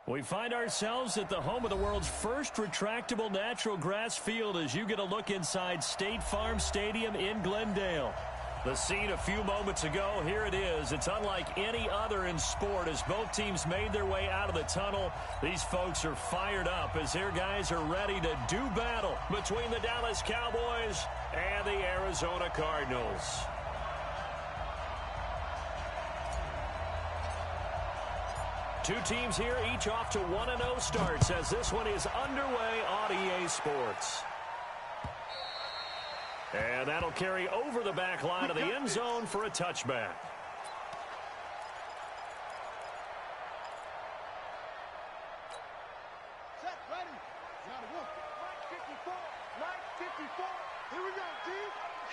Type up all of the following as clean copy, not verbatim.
We find ourselves at the home of the world's first retractable natural grass field as you get a look inside State Farm Stadium in Glendale. The scene a few moments ago, here it is. It's unlike any other in sport as both teams made their way out of the tunnel. These folks are fired up as their guys are ready to do battle between the Dallas Cowboys and the Arizona Cardinals. Two teams here, each off to 1-0 starts as this one is underway on EA Sports. And that'll carry over the back line of the end zone for a touchback. Set, ready. Now to work. Line 54. Line 54. Here we go, D.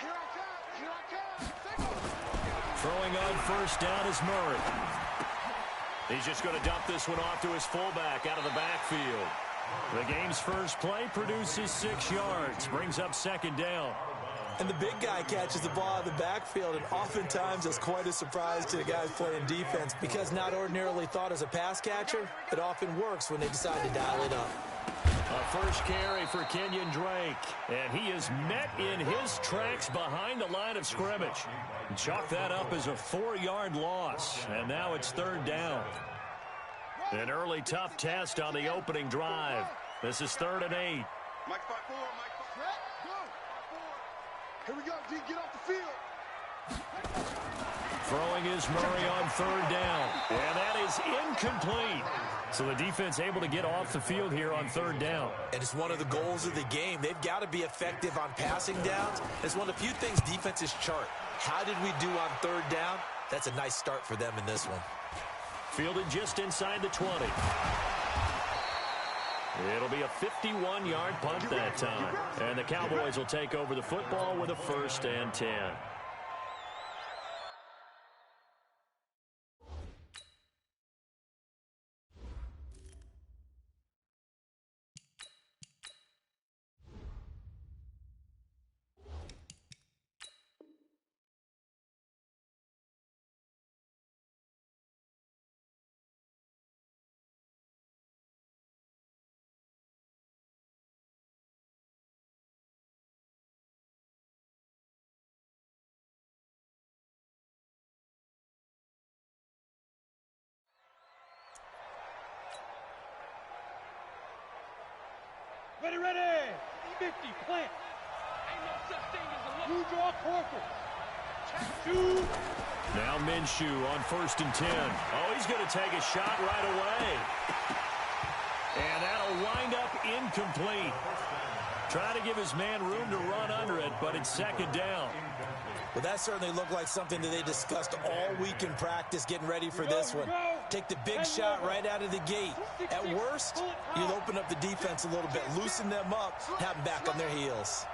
Here I come. Here I come. Throwing on first down is Murray. He's just going to dump this one off to his fullback out of the backfield. The game's first play produces 6 yards, brings up second down. And the big guy catches the ball out of the backfield, and oftentimes it's quite a surprise to the guys playing defense because not ordinarily thought as a pass catcher, it often works when they decide to dial it up. A first carry for Kenyon Drake, and he is met in his tracks behind the line of scrimmage. Chalk that up as a 4-yard loss, and now it's third down. An early tough test on the opening drive. This is 3rd and 8. Mike 5-4, Mike 5. Go. Here we go, D. Get off the field. Throwing is Murray on 3rd down, and that is incomplete. So the defense able to get off the field here on 3rd down. And it's one of the goals of the game. They've got to be effective on passing downs. It's one of the few things defenses chart. How did we do on 3rd down? That's a nice start for them in this one. Fielded just inside the 20. It'll be a 51-yard punt that time. And the Cowboys will take over the football with a 1st and 10. Ready, ready. 50, plant. Ain't no such thing as a look. Draw corker. Check 2. Now Minshew on 1st and 10. Oh, he's going to take a shot right away. And that'll wind up incomplete. Try to give his man room to run under it, but it's 2nd down. Well, that certainly looked like something that they discussed all week in practice getting ready for this one. Take the big shot right out of the gate. At worst, you'll open up the defense a little bit, loosen them up, have them back on their heels.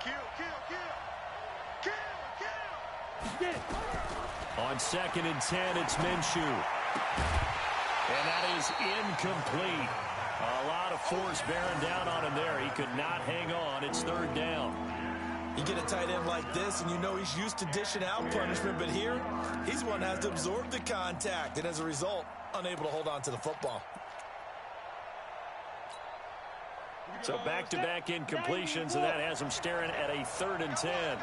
On 2nd and 10, it's Minshew. And that is incomplete. A lot of force bearing down on him there. He could not hang on. It's 3rd down. You get a tight end like this, and you know he's used to dishing out punishment, but here, he's one that has to absorb the contact, and as a result, unable to hold on to the football. So back-to-back incompletions, and that has him staring at a 3rd and 10.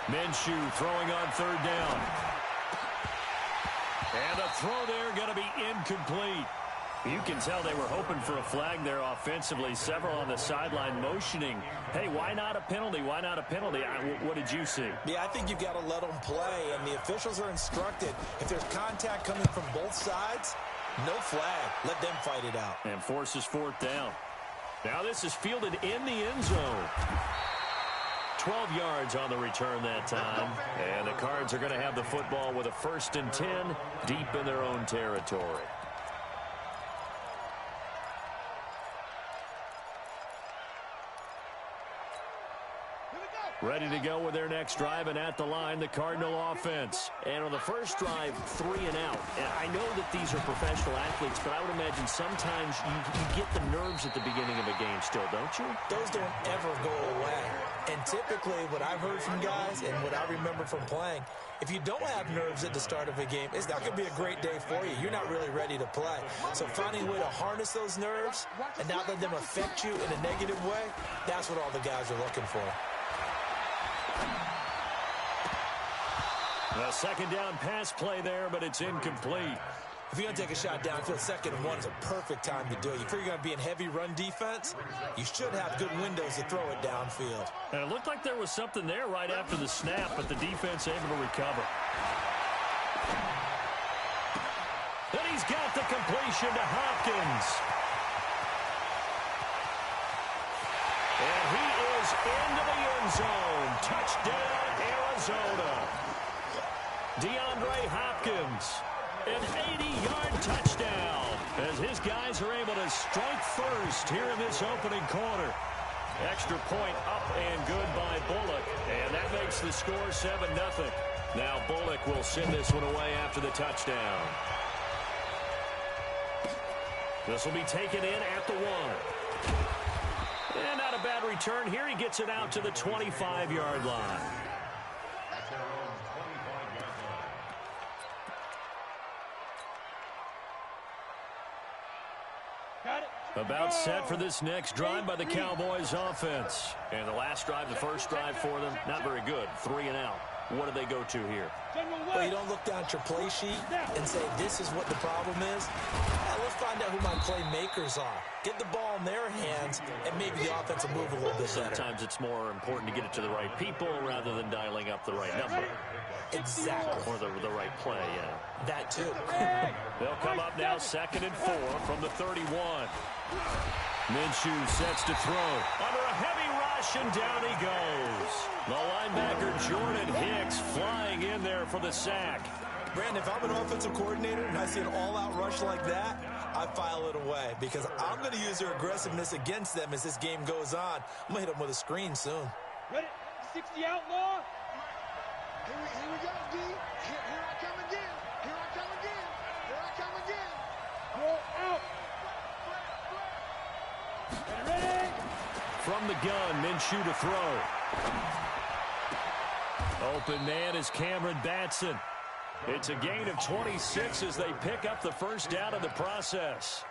Minshew throwing on 3rd down. And a throw there going to be incomplete. You can tell they were hoping for a flag there offensively. Several on the sideline motioning, hey, why not a penalty? Why not a penalty? What did you see? Yeah, I think you've got to let them play, and the officials are instructed. If there's contact coming from both sides, no flag. Let them fight it out. And forces 4th down. Now this is fielded in the end zone. 12 yards on the return that time. And the Cards are going to have the football with a 1st and 10 deep in their own territory. Ready to go with their next drive, and at the line, the Cardinal offense. And on the first drive, 3 and out. And I know that these are professional athletes, but I would imagine sometimes you get the nerves at the beginning of a game still, don't you? Those don't ever go away. And typically, what I've heard from guys and what I remember from playing, if you don't have nerves at the start of a game, it's not going to be a great day for you. You're not really ready to play. So finding a way to harness those nerves and not let them affect you in a negative way, that's what all the guys are looking for. A second down pass play there, but it's incomplete. If you're going to take a shot downfield, 2nd and 1 is a perfect time to do it. You figure you're going to be in heavy run defense, you should have good windows to throw it downfield. And it looked like there was something there right after the snap, but the defense able to recover. And he's got the completion to Hopkins. And he is into the end zone. Touchdown, Arizona. DeAndre Hopkins, an 80-yard touchdown, as his guys are able to strike first here in this opening quarter. Extra point up and good by Bullock, and that makes the score 7-0. Now Bullock will send this one away after the touchdown. This will be taken in at the 1. And not a bad return here. He gets it out to the 25-yard line. About set for this next drive by the Cowboys offense. And the last drive, the first drive for them, not very good. 3 and out. What do they go to here? Well, you don't look down at your play sheet and say, this is what the problem is. Let's find out who my playmakers are. Get the ball in their hands, and maybe the offense will move a little bit better. Sometimes it's more important to get it to the right people rather than dialing up the right number. Exactly. Or the right play, yeah. That too. They'll come up now 2nd and 4 from the 31. Minshew sets to throw. Under a heavy rush, and down he goes. The linebacker Jordan Hicks flying in there for the sack. Brandon, if I'm an offensive coordinator and I see an all-out rush like that, I file it away because I'm going to use their aggressiveness against them as this game goes on. I'm going to hit them with a screen soon. Ready? 60 outlaw. Here we go, D. Here I come again. Here I come again. Here I come again. Go out. Ready? From the gun, Minshew to throw. Open man is Cameron Batson. It's a gain of 26 as they pick up the first down in the process.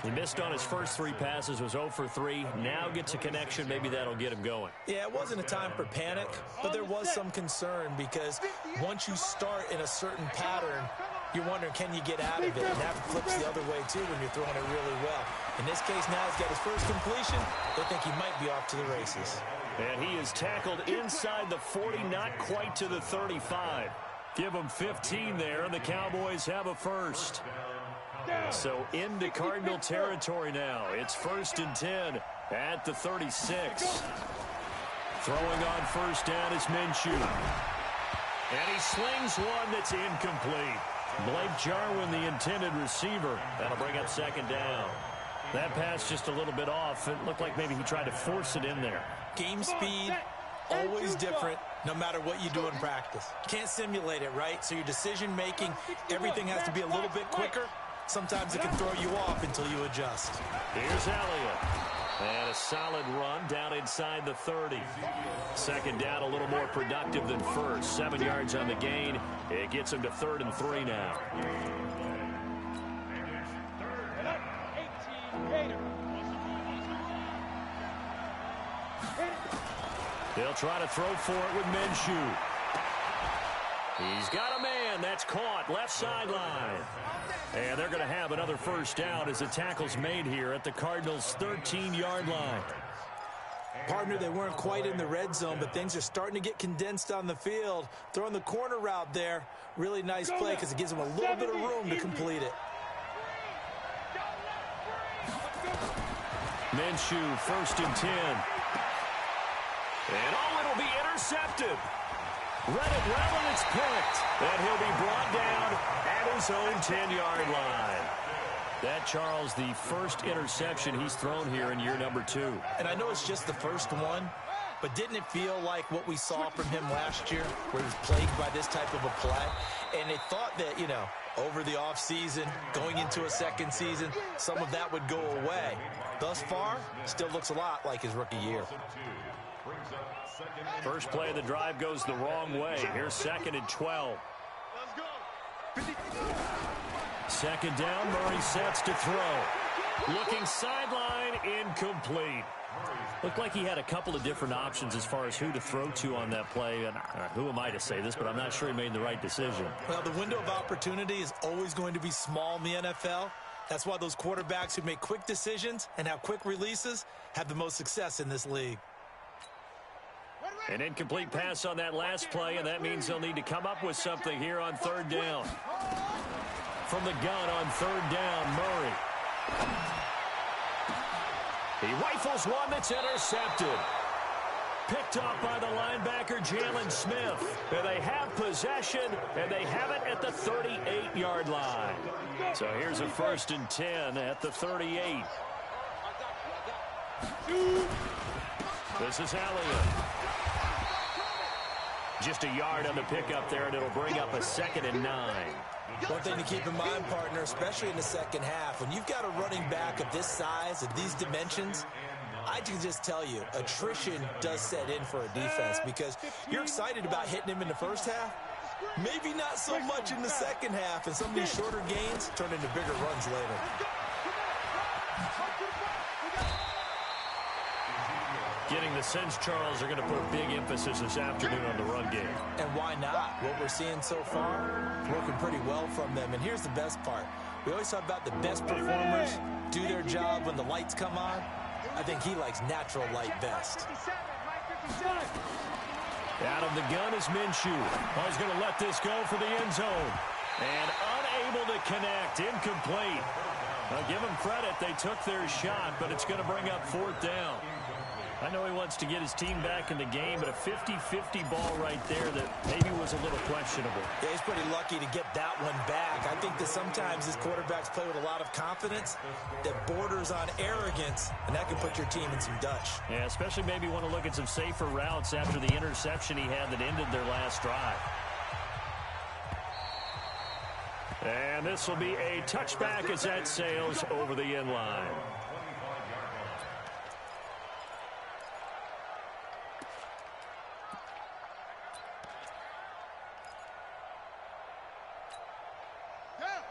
He missed on his first 3 passes, was 0 for 3. Now gets a connection. Maybe that'll get him going. Yeah, it wasn't a time for panic, but there was some concern because once you start in a certain pattern, you're wondering, can you get out of it? And that flips the other way, too, when you're throwing it really well. In this case, now he's got his first completion. They think he might be off to the races. And he is tackled inside the 40, not quite to the 35. Give them 15 there, and the Cowboys have a first. So into Cardinal territory now. It's 1st and 10 at the 36. Throwing on first down is Minshew. And he slings one that's incomplete. Blake Jarwin, the intended receiver. That'll bring up 2nd down. That pass just a little bit off. It looked like maybe he tried to force it in there. Game speed, always different, no matter what you do in practice. You can't simulate it, right? So your decision-making, everything has to be a little bit quicker. Sometimes it can throw you off until you adjust. Here's Elliott. And a solid run down inside the 30. 2nd down, a little more productive than first. 7 yards on the gain. It gets him to 3rd and 3 now. They'll try to throw for it with Minshew. He's got a man. That's caught. Left sideline. And they're going to have another first down as the tackle's made here at the Cardinals' 13-yard line. Partner, they weren't quite in the red zone, but things are starting to get condensed on the field. Throwing the corner route there. Really nice play because it gives them a little bit of room to complete it. Minshew, 1st and 10. And it'll be intercepted. Read it well, and it's picked. And he'll be brought down at his own 10-yard line. That, Charles, the first interception he's thrown here in year number 2. And I know it's just the first one, but didn't it feel like what we saw from him last year, where he was plagued by this type of a play? And they thought that, you know, over the offseason, going into a second season, some of that would go away. Thus far, still looks a lot like his rookie year. First play of the drive goes the wrong way. Here's 2nd and 12. Second down, Murray sets to throw. Looking sideline, incomplete. Looked like he had a couple of different options as far as who to throw to on that play. And who am I to say this, but I'm not sure he made the right decision. Well, the window of opportunity is always going to be small in the NFL. That's why those quarterbacks who make quick decisions and have quick releases have the most success in this league. An incomplete pass on that last play, and that means they'll need to come up with something here on 3rd down. From the gun on 3rd down, Murray. He rifles one that's intercepted. Picked off by the linebacker, Jalen Smith. And they have possession, and they have it at the 38-yard line. So here's a 1st and 10 at the 38. This is Elliott. Just a yard on the pickup there, and it'll bring up a 2nd and 9. One thing to keep in mind, partner, especially in the second half, when you've got a running back of this size, of these dimensions, I can just tell you, attrition does set in for a defense because you're excited about hitting him in the first half. Maybe not so much in the second half, and some of these shorter gains turn into bigger runs later. Getting the sense Charles are going to put a big emphasis this afternoon on the run game. And why not? What we're seeing so far, working pretty well from them. And here's the best part. We always talk about the best performers do their job when the lights come on. I think he likes natural light best. Out of the gun is Minshew. Oh, he's going to let this go for the end zone. And unable to connect. Incomplete. Now, give them credit. They took their shot, but it's going to bring up 4th down. I know he wants to get his team back in the game, but a 50-50 ball right there that maybe was a little questionable. Yeah, he's pretty lucky to get that one back. I think that sometimes his quarterbacks play with a lot of confidence that borders on arrogance, and that can put your team in some Dutch. Yeah, especially maybe want to look at some safer routes after the interception he had that ended their last drive. And this will be a touchback as that sails over the end line.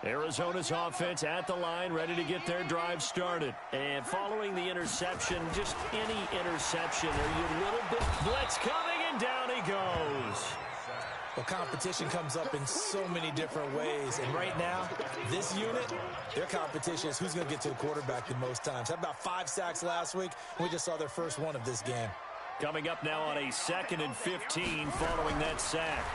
Arizona's offense at the line, ready to get their drive started. And following the interception, just any interception, are you a little bit blitz coming, and down he goes. Well, competition comes up in so many different ways. And right now, this unit, their competition is who's going to get to the quarterback the most times. Had about 5 sacks last week. We just saw their first one of this game. Coming up now on a 2nd and 15 following that sack.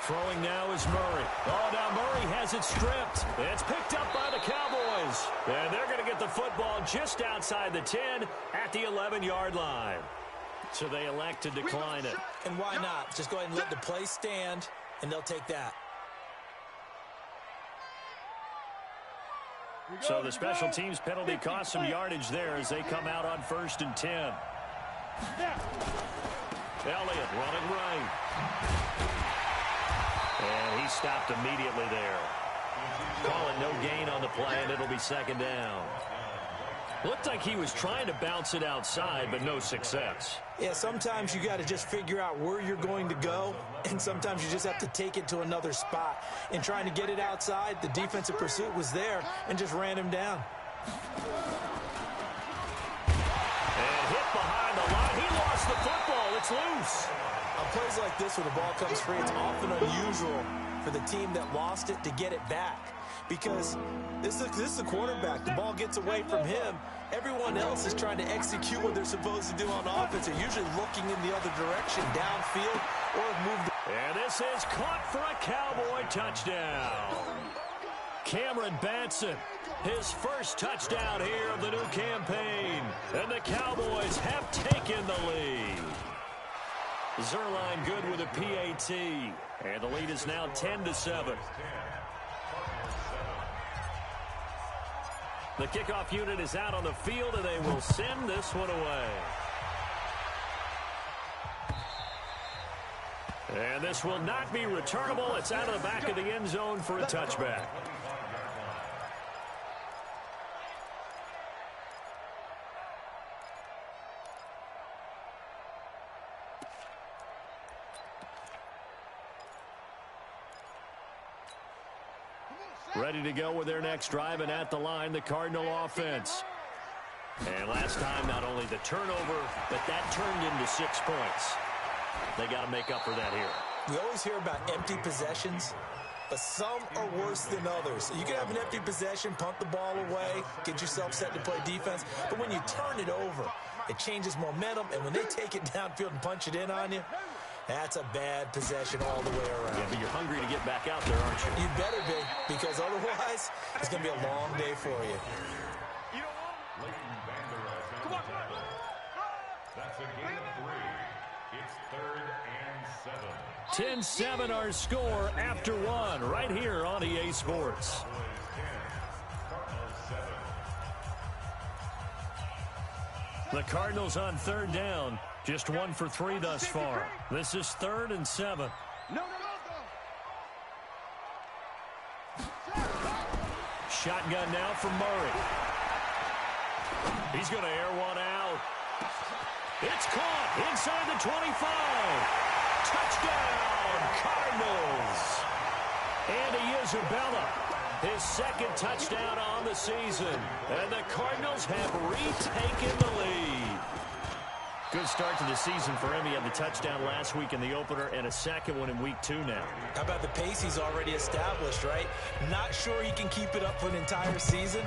Throwing now is Murray. Oh, now Murray has it stripped. It's picked up by the Cowboys. And they're going to get the football just outside the 10 at the 11-yard line. So they elect to decline it. And why not? Just go ahead and let the play stand, and they'll take that. So the special teams penalty cost some yardage there as they come out on 1st and 10. Elliott running right. And he stopped immediately there. Call it no gain on the play, and it'll be 2nd down. Looked like he was trying to bounce it outside, but no success. Yeah, sometimes you got to just figure out where you're going to go, and sometimes you just have to take it to another spot. In trying to get it outside, the defensive pursuit was there and just ran him down. And hit behind the line. He lost the football. It's loose. On plays like this where the ball comes free, it's often unusual for the team that lost it to get it back. Because this is a quarterback. The ball gets away from him. Everyone else is trying to execute what they're supposed to do on offense. They're usually looking in the other direction, downfield, or moved. And this is caught for a Cowboy touchdown. Cameron Batson, his first touchdown here of the new campaign. And the Cowboys have taken the lead. Zerline good with a PAT. And the lead is now 10-7. The kickoff unit is out on the field, and they will send this one away. And this will not be returnable. It's out of the back of the end zone for a touchback. Ready to go with their next drive, and at the line, the Cardinal offense. And last time, not only the turnover, but that turned into 6 points. They got to make up for that here. We always hear about empty possessions, but some are worse than others. You can have an empty possession, punt the ball away, get yourself set to play defense, but when you turn it over, it changes momentum, and when they take it downfield and punch it in on you, that's a bad possession all the way around. Yeah, but you're hungry to get back out there, aren't you? You better be, because otherwise, it's going to be a long day for you. Come on. That's a gain of 3. It's 3rd and 7. 10-7 our score after 1 right here on EA Sports. The Cardinals on 3rd down. Just 1 for 3 thus far. This is 3rd and 7. Shotgun now from Murray. He's going to air one out. It's caught inside the 25. Touchdown, Cardinals. Andy Isabella, his 2nd touchdown on the season. And the Cardinals have retaken the lead. Good start to the season for him. He had the touchdown last week in the opener and a 2nd one in week 2 now. How about the pace he's already established, right? Not sure he can keep it up for an entire season,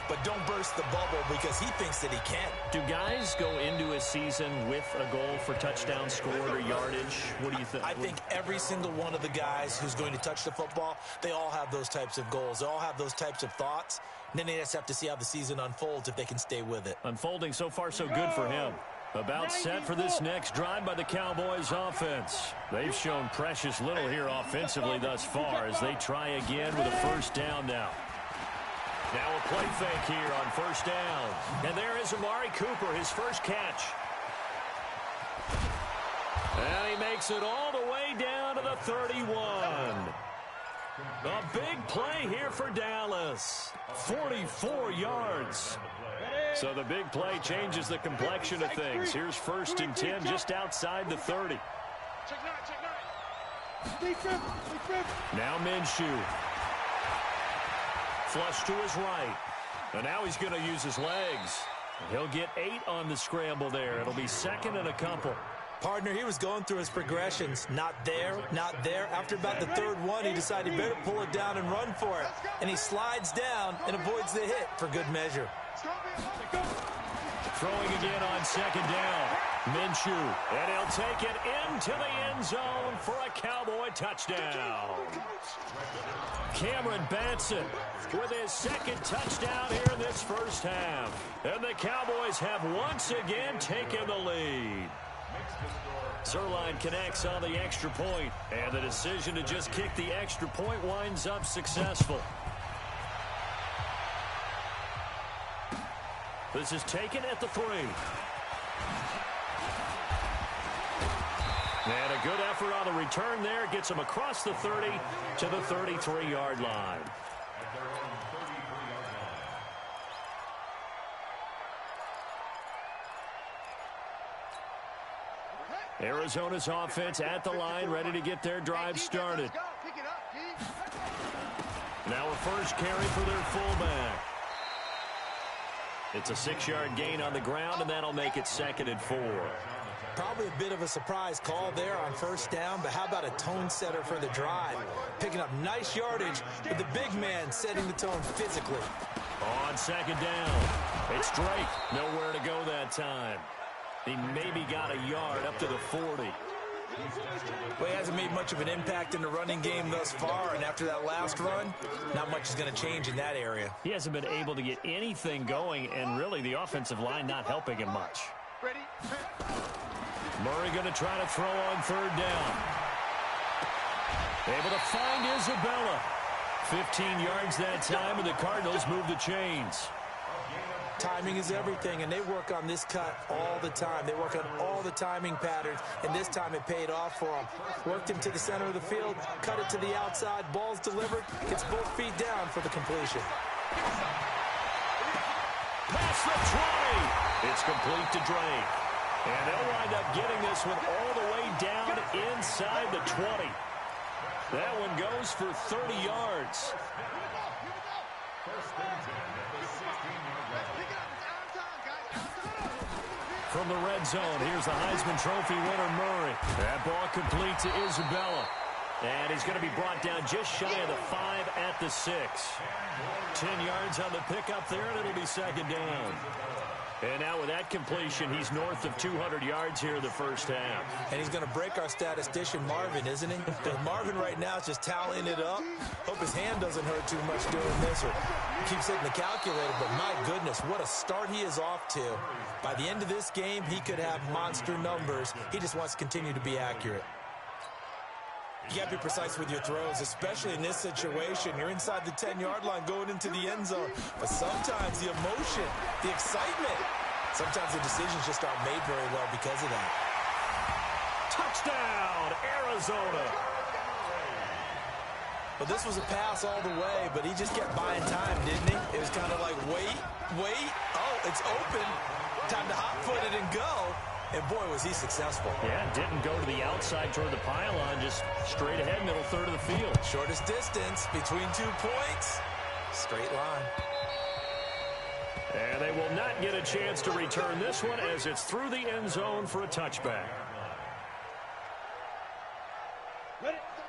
but don't burst the bubble because he thinks that he can. Do guys go into a season with a goal for touchdown scored or yardage? What do you think? I think every single one of the guys who's going to touch the football, they all have those types of goals. They all have those types of thoughts. And then they just have to see how the season unfolds if they can stay with it. Unfolding so far so good for him. About set for this next drive by the Cowboys offense. They've shown precious little here offensively thus far as they try again with a 1st down now. Now a play fake here on 1st down. And there is Amari Cooper, his first catch. And he makes it all the way down to the 31. A big play here for Dallas. 44 yards. So the big play changes the complexion of things. Here's 1st and 10 just outside the 30. Now Minshew. Flush to his right. And now he's going to use his legs. He'll get 8 on the scramble there. It'll be 2nd and a couple. Partner, he was going through his progressions. Not there, not there. After about the 3rd one, he decided he better pull it down and run for it. And he slides down and avoids the hit for good measure. Throwing again on 2nd down. Minshew. And he'll take it into the end zone for a Cowboy touchdown. Cameron Batson with his 2nd touchdown here in this 1st half. And the Cowboys have once again taken the lead. Zerline connects on the extra point, and the decision to just kick the extra point winds up successful. This is taken at the 3. And a good effort on the return there. Gets him across the 30 to the 33-yard line. Arizona's offense at the line, ready to get their drive started. Now a first carry for their fullback. It's a 6-yard gain on the ground, and that'll make it 2nd and 4. Probably a bit of a surprise call there on 1st down, but how about a tone setter for the drive? Picking up nice yardage with the big man setting the tone physically. On 2nd down, it's Drake. Nowhere to go that time. He maybe got a yard up to the 40. Well, he hasn't made much of an impact in the running game thus far, and after that last run, not much is going to change in that area. He hasn't been able to get anything going, and really the offensive line not helping him much. Murray going to try to throw on 3rd down. Able to find Isabella. 15 yards that time, and the Cardinals move the chains. Timing is everything, and they work on this cut all the time. They work on all the timing patterns, and this time it paid off for them. Worked him to the center of the field, cut it to the outside, ball's delivered, gets both feet down for the completion. Past the 20. It's complete to Drake. And they'll wind up getting this one all the way down inside the 20. That one goes for 30 yards. From the red zone, here's the Heisman Trophy winner, Murray. That ball complete to Isabella. And he's going to be brought down just shy of the 5 at the 6. 10 yards on the pickup there, and it'll be second down. And now with that completion, he's north of 200 yards here in the first half. And he's going to break our statistician, Marvin, isn't he? Because Marvin right now is just tallying it up. Hope his hand doesn't hurt too much doing this, or he keeps hitting the calculator. But my goodness, what a start he is off to. By the end of this game, he could have monster numbers. He just wants to continue to be accurate. You got to be precise with your throws, especially in this situation. You're inside the 10-yard line going into the end zone. But sometimes the emotion, the excitement, sometimes the decisions just aren't made very well because of that. Touchdown, Arizona. Well, this was a pass all the way, but he just kept buying time, didn't he? It was kind of like, wait. Oh, it's open. Time to hot-foot it and go. And, boy, was he successful. Yeah, didn't go to the outside toward the pylon, just straight ahead, middle third of the field. Shortest distance between 2 points. Straight line. And they will not get a chance to return this one as it's through the end zone for a touchback.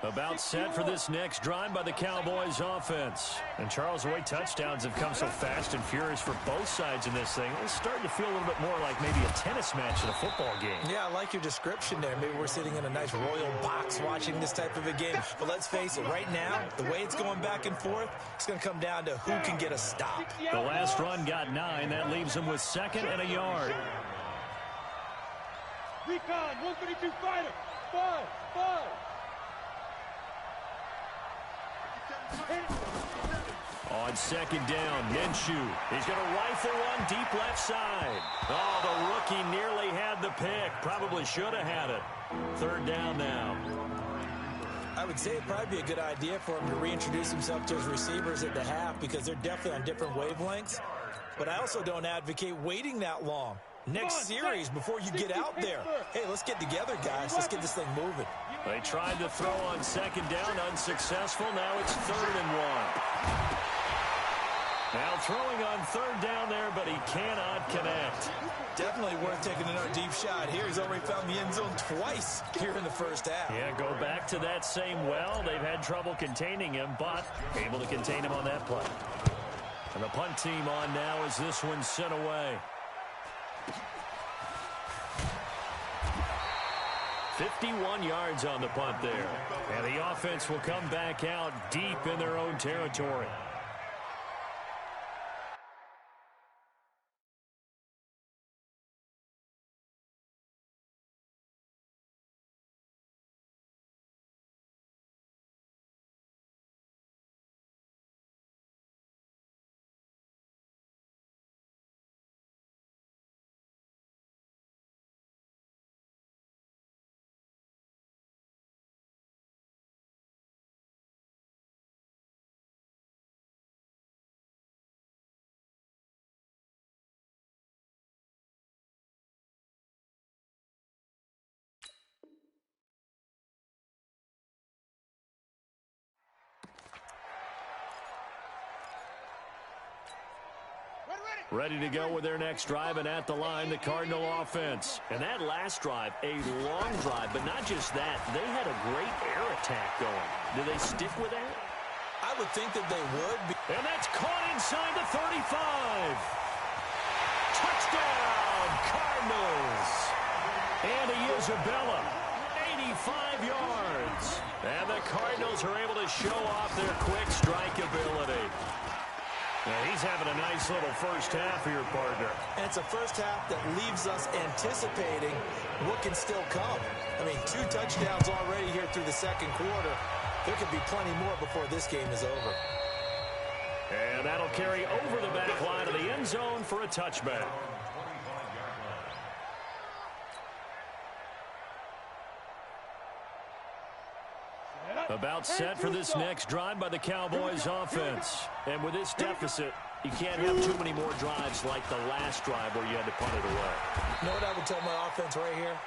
About set for this next drive by the Cowboys offense. And Charles, the way touchdowns have come so fast and furious for both sides in this thing, it's starting to feel a little bit more like maybe a tennis match in a football game. Yeah, I like your description there. Maybe we're sitting in a nice royal box watching this type of a game. But let's face it, right now, the way it's going back and forth, it's going to come down to who can get a stop. The last run got 9. That leaves them with 2nd and a yard. Recon, 132 fighter, 5. On 2nd down, Minshew. He's going to rifle one deep left side. Oh, the rookie nearly had the pick. Probably should have had it. 3rd down now. I would say it'd probably be a good idea for him to reintroduce himself to his receivers at the half because they're definitely on different wavelengths. But I also don't advocate waiting that long. Next series before you get out there. Hey, let's get together, guys. Let's get this thing moving. They tried to throw on 2nd down, unsuccessful. Now it's 3rd and 1. Now throwing on 3rd down there, but he cannot connect. Definitely worth taking another deep shot here. He's already found the end zone twice here in the first half. Yeah, go back to that same well. They've had trouble containing him, but able to contain him on that play. And the punt team on now as this one's sent away. 51 yards on the punt there. And the offense will come back out deep in their own territory. Ready to go with their next drive, and at the line, the Cardinal offense. And that last drive, a long drive, but not just that. They had a great air attack going. Do they stick with that? I would think that they would. And that's caught inside the 35. Touchdown, Cardinals. Andy Isabella, 85 yards. And the Cardinals are able to show off their quick strike ability. Now he's having a nice little first half here, partner. And it's a first half that leaves us anticipating what can still come. I mean, 2 touchdowns already here through the second quarter. There could be plenty more before this game is over. And that'll carry over the back line of the end zone for a touchback. About set for this next drive by the Cowboys offense. And with this deficit, you can't have too many more drives like the last drive where you had to punt it away. You know what I would tell my offense right here?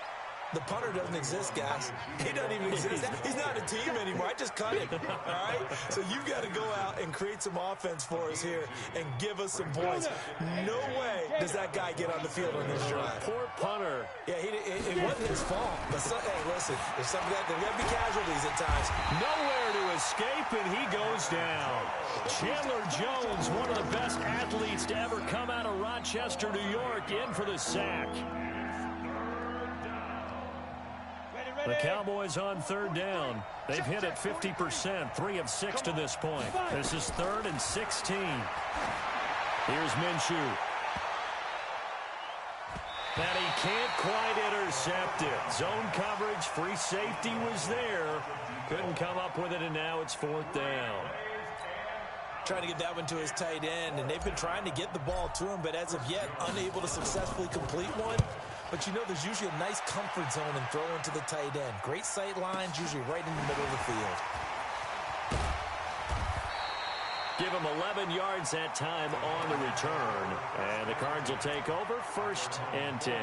The punter doesn't exist, guys. He doesn't even exist. He's not a team anymore. I just cut him, all right? So you've got to go out and create some offense for us here and give us some points. No way does that guy get on the field on this drive. Poor punter. Yeah, it wasn't his fault. But, hey, listen, there's got to be casualties at times. Nowhere to escape, and he goes down. Chandler Jones, one of the best athletes to ever come out of Rochester, New York, in for the sack. The Cowboys on third down. They've hit it 50%, 3 of 6 to this point. This is 3rd and 16. Here's Minshew. And he can't quite intercept it. Zone coverage, free safety was there. Couldn't come up with it, and now it's 4th down. Trying to get that one to his tight end, and they've been trying to get the ball to him, but as of yet, unable to successfully complete one. But you know there's usually a nice comfort zone in throwing to the tight end. Great sight lines, usually right in the middle of the field. Give him 11 yards that time on the return. And the Cards will take over, 1st and 10.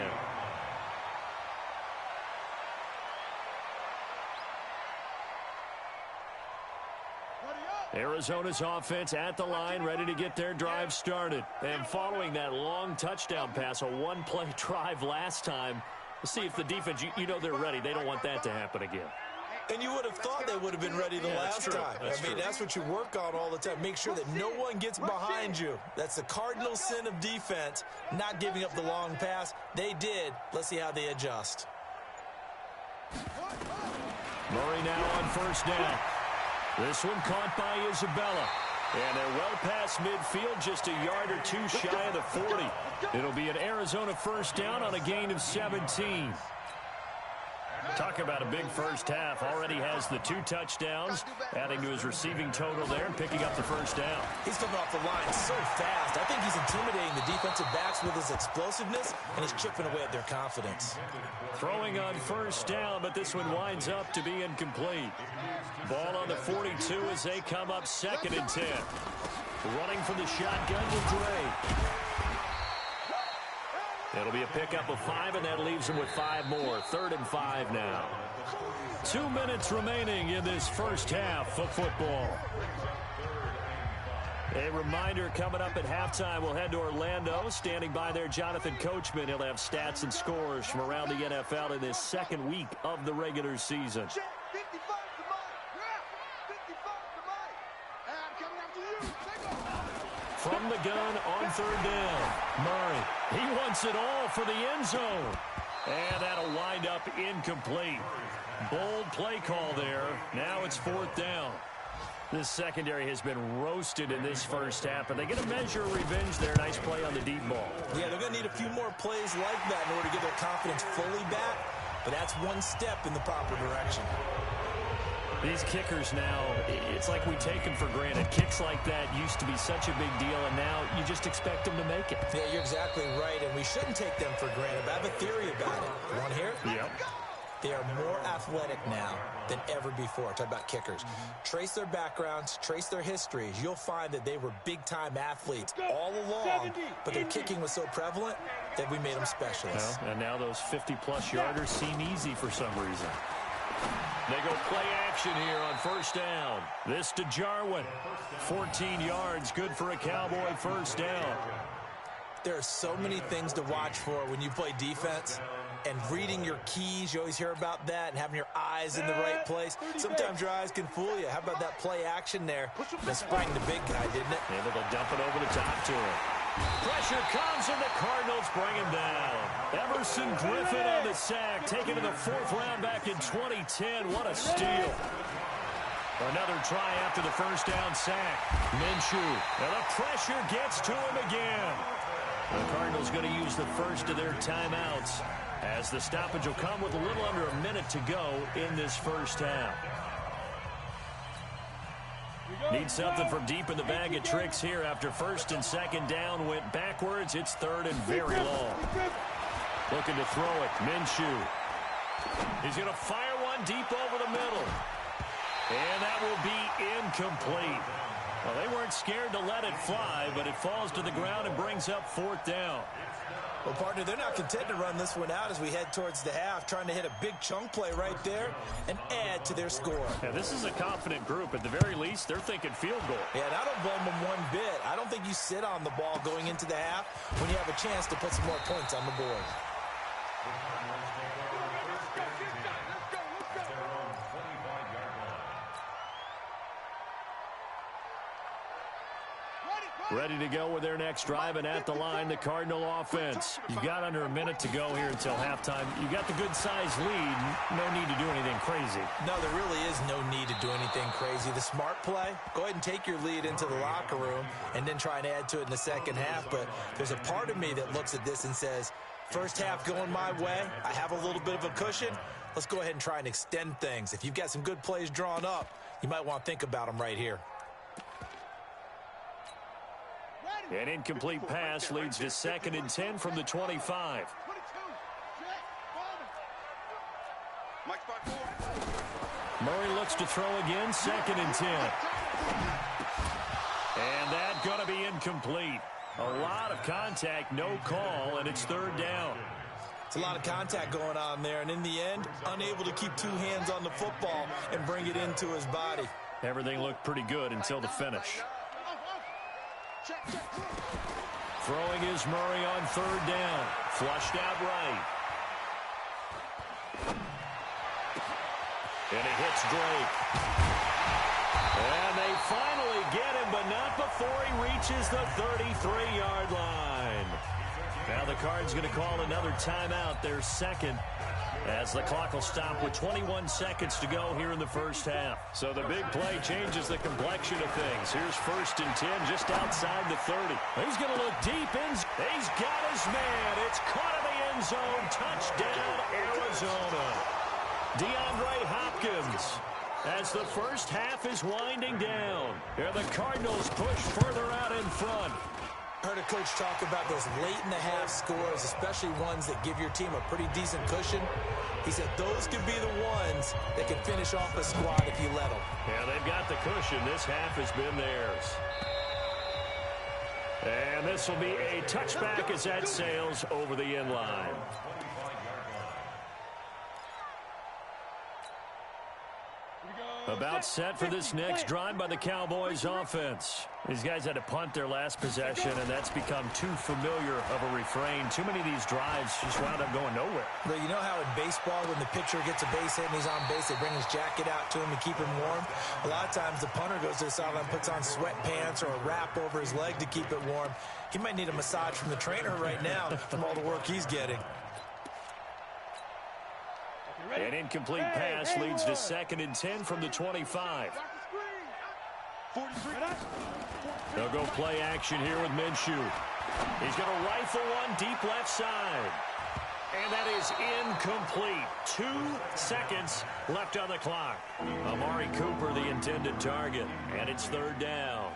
Arizona's offense at the line, ready to get their drive started. And following that long touchdown pass, a one-play drive last time, we'll see if the defense, you know they're ready. They don't want that to happen again. And you would have thought they would have been ready the last time. That's what you work on all the time. Make sure that no one gets behind you. That's the cardinal sin of defense, not giving up the long pass. They did. Let's see how they adjust. Murray now on 1st down. This one caught by Isabella. And they're well past midfield, just a yard or two shy of the 40. It'll be an Arizona 1st down on a gain of 17. Talk about a big first half. Already has the 2 touchdowns, adding to his receiving total there and picking up the 1st down. He's coming off the line so fast. I think he's intimidating the defensive backs with his explosiveness, and he's chipping away at their confidence. Throwing on 1st down, but this one winds up to be incomplete. Ball on the 42 as they come up 2nd and 10. Running from the shotgun with Dre. It'll be a pickup of 5, and that leaves them with 5 more. 3rd and 5 now. 2 minutes remaining in this first half of football. A reminder coming up at halftime, we'll head to Orlando. Standing by there, Jonathan Coachman. He'll have stats and scores from around the NFL in this 2nd week of the regular season. From the gun on 3rd down. Murray, he wants it all for the end zone. And that'll wind up incomplete. Bold play call there. Now it's 4th down. This secondary has been roasted in this first half, and they get a measure of revenge there. Nice play on the deep ball. Yeah, they're going to need a few more plays like that in order to get their confidence fully back, but that's one step in the proper direction. These kickers now, it's like we take them for granted. Kicks like that used to be such a big deal, and now you just expect them to make it. Yeah, you're exactly right, and we shouldn't take them for granted. But I have a theory about it. You want to hear it? Yep. They are more athletic now than ever before. Talk about kickers. Trace their backgrounds, trace their histories. You'll find that they were big-time athletes all along, but their kicking was so prevalent that we made them specialists. Well, and now those 50-plus yarders seem easy for some reason. They go play action here on 1st down. This to Jarwin. 14 yards, good for a Cowboy 1st down. There are so many things to watch for when you play defense. And reading your keys, you always hear about that, and having your eyes in the right place. Sometimes your eyes can fool you. How about that play action there? They sprang the big guy, didn't it? And they'll dump it over the top to him. Pressure comes, and the Cardinals bring him down. Everson Griffin on the sack, taken to the 4th round back in 2010. What a steal. Another try after the 1st down sack. Minshew, and the pressure gets to him again. The Cardinals going to use the first of their timeouts, as the stoppage will come with a little under a minute to go in this first half. Need something from deep in the bag of tricks here after first and second down went backwards. It's third and very long. Looking to throw it. Minshew. He's going to fire one deep over the middle. And that will be incomplete. Well, they weren't scared to let it fly, but it falls to the ground and brings up fourth down. Well, partner, they're not content to run this one out as we head towards the half, trying to hit a big chunk play right there and add to their score. Yeah, this is a confident group. At the very least, they're thinking field goal. Yeah, and I don't blame them one bit. I don't think you sit on the ball going into the half when you have a chance to put some more points on the board. Ready to go with their next drive, and at the line, the Cardinal offense. You've got under a minute to go here until halftime. You got the good-sized lead. No need to do anything crazy. No, there really is no need to do anything crazy. The smart play, go ahead and take your lead into the locker room and then try and add to it in the second half. But there's a part of me that looks at this and says, first half going my way, I have a little bit of a cushion. Let's go ahead and try and extend things. If you've got some good plays drawn up, you might want to think about them right here. An incomplete pass leads to second and 10 from the 25. Murray looks to throw again, second and 10. And that going to be incomplete. A lot of contact, no call, and it's third down. It's a lot of contact going on there, and in the end, unable to keep two hands on the football and bring it into his body. Everything looked pretty good until the finish. Throwing is Murray on third down. Flushed out right. And it hits Drake. And they finally get him, but not before he reaches the 33-yard line. Now the Cards going to call another timeout, their second, as the clock will stop with 21 seconds to go here in the first half. So the big play changes the complexion of things. Here's first and 10 just outside the 30. He's going to look deep in. He's got his man. It's caught in the end zone. Touchdown, Arizona. DeAndre Hopkins. As the first half is winding down, here the Cardinals push further out in front. Heard a coach talk about those late-in-the-half scores, especially ones that give your team a pretty decent cushion. He said those could be the ones that can finish off a squad if you let them. Yeah, they've got the cushion. This half has been theirs. And this will be a touchback as that sails over the end line. About set for this next drive by the Cowboys offense. These guys had to punt their last possession, and that's become too familiar of a refrain. Too many of these drives just wound up going nowhere. But you know how in baseball, when the pitcher gets a base hit and he's on base, they bring his jacket out to him to keep him warm? A lot of times the punter goes to the sideline, puts on sweatpants or a wrap over his leg to keep it warm. He might need a massage from the trainer right now from all the work he's getting. An incomplete pass leads to second and 10 from the 25. They'll go play action here with Minshew. He's going to rifle one deep left side. And that is incomplete. 2 seconds left on the clock. Amari Cooper, the intended target. And it's third down.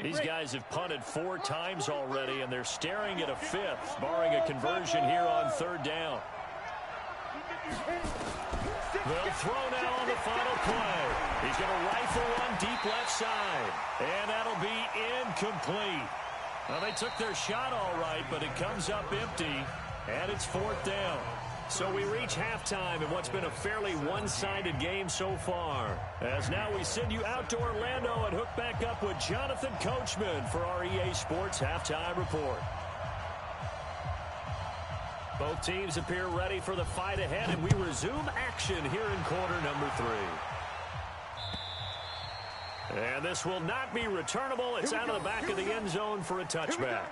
These guys have punted 4 times already, and they're staring at a 5th, barring a conversion here on third down. They'll throw now on the final play. He's going to rifle one deep left side, and that'll be incomplete. Well, they took their shot all right, but it comes up empty, and it's fourth down. So we reach halftime in what's been a fairly one-sided game so far. As now we send you out to Orlando and hook back up with Jonathan Coachman for our EA Sports Halftime Report. Both teams appear ready for the fight ahead, and we resume action here in quarter number 3. And this will not be returnable. It's out of the back of the end zone for a touchback.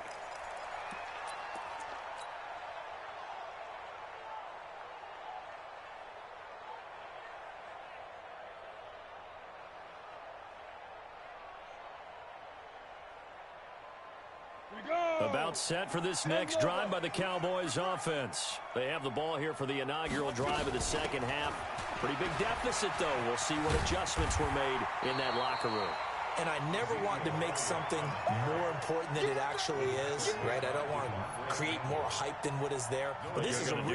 About set for this next drive by the Cowboys offense. They have the ball here for the inaugural drive of the second half. Pretty big deficit, though. We'll see what adjustments were made in that locker room. And I never want to make something more important than it actually is, right? I don't want to create more hype than what is there. But this is I'm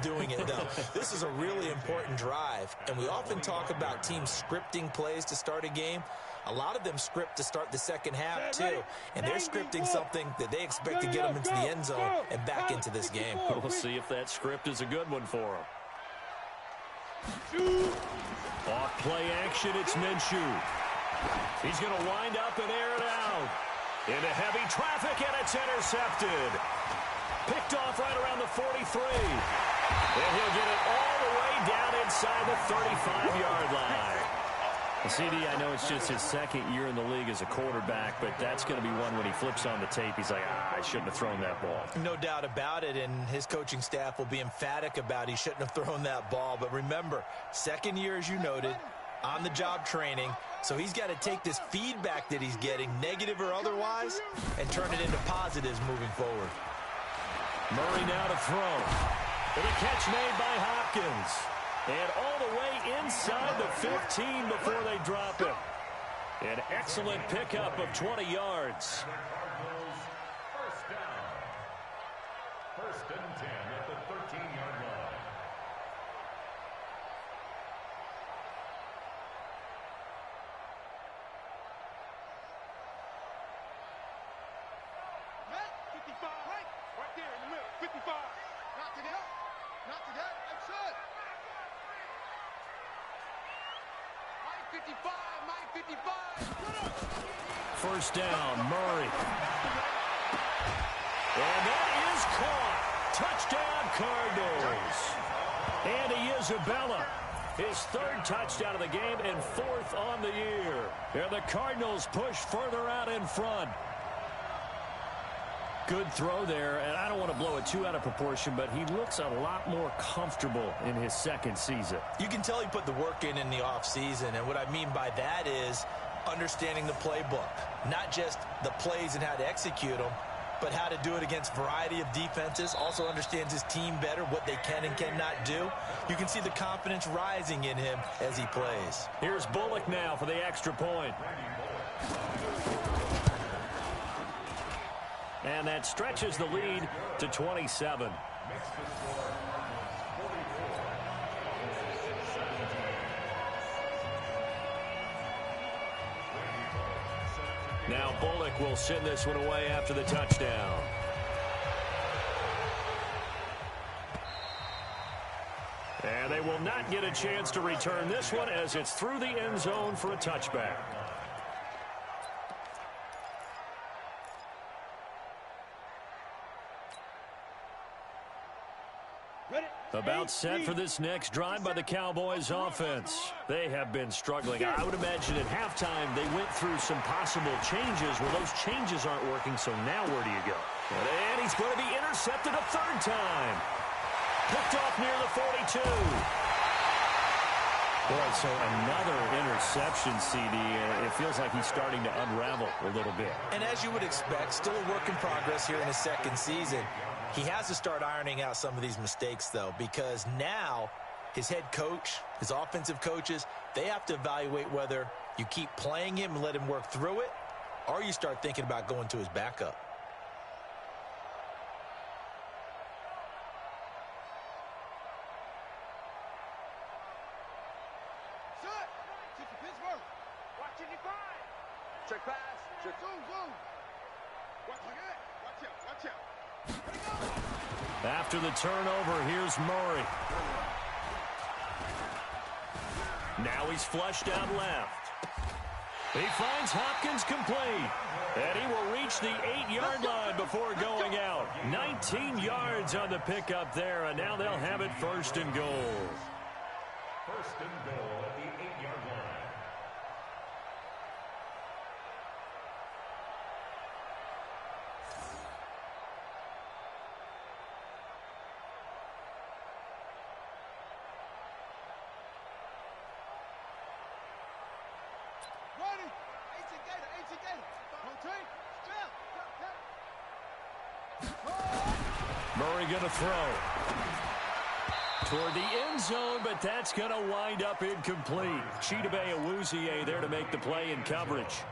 doing it, though. This is a really important drive. And we often talk about teams scripting plays to start a game. A lot of them script to start the second half, too. And they're scripting something that they expect to get them into the end zone and back into this game. We'll see if that script is a good one for them. Off play action, it's Minshew. He's going to wind up and air it out. Into heavy traffic, and it's intercepted. Picked off right around the 43. And he'll get it all the way down inside the 35-yard line. CD, I know it's just his second year in the league as a quarterback, but that's going to be one when he flips on the tape, he's like, I shouldn't have thrown that ball. No doubt about it, and his coaching staff will be emphatic about he shouldn't have thrown that ball. But remember, second year, as you noted, on-the-job training, so he's got to take this feedback that he's getting, negative or otherwise, and turn it into positives moving forward. Murray now to throw. With a catch made by Hopkins. And all the way inside the 15 before they drop it. An excellent pickup of 20 yards. First down. First and 10 at the 13-yard line. Matt, 55. Right there in the middle. 55. Not to that. Not to that. That's it. Mike 55. Mike 55. First down, Murray. And that is caught. Touchdown, Cardinals. And Isabella, his third touchdown of the game and fourth on the year. And the Cardinals push further out in front. Good throw there, and I don't want to blow it too out of proportion, but he looks a lot more comfortable in his second season. You can tell he put the work in the offseason, and what I mean by that is understanding the playbook. Not just the plays and how to execute them, but how to do it against a variety of defenses. Also understands his team better, what they can and cannot do. You can see the confidence rising in him as he plays. Here's Bullock now for the extra point. And that stretches the lead to 27. Now Bullock will send this one away after the touchdown. And they will not get a chance to return this one as it's through the end zone for a touchback. About set for this next drive by the Cowboys offense. They have been struggling. I would imagine at halftime they went through some possible changes. Well, those changes aren't working, so now where do you go? And he's going to be intercepted a third time. Picked off near the 42. Boy, so another interception, CD. It feels like he's starting to unravel a little bit. And as you would expect, still a work in progress here in his second season. He has to start ironing out some of these mistakes, though, because now his head coach, his offensive coaches, they have to evaluate whether you keep playing him and let him work through it, or you start thinking about going to his backup. Check pass. Check zoom. Watch it. Watch out. After the turnover, here's Murray. Now he's flushed out left. He finds Hopkins complete. And he will reach the 8-yard line before going out. 19 yards on the pickup there, and now they'll have it first and goal. First and goal at the 8-yard line. Murray going to throw. Toward the end zone, but that's going to wind up incomplete. Chidobe Awuzie there to make the play in coverage.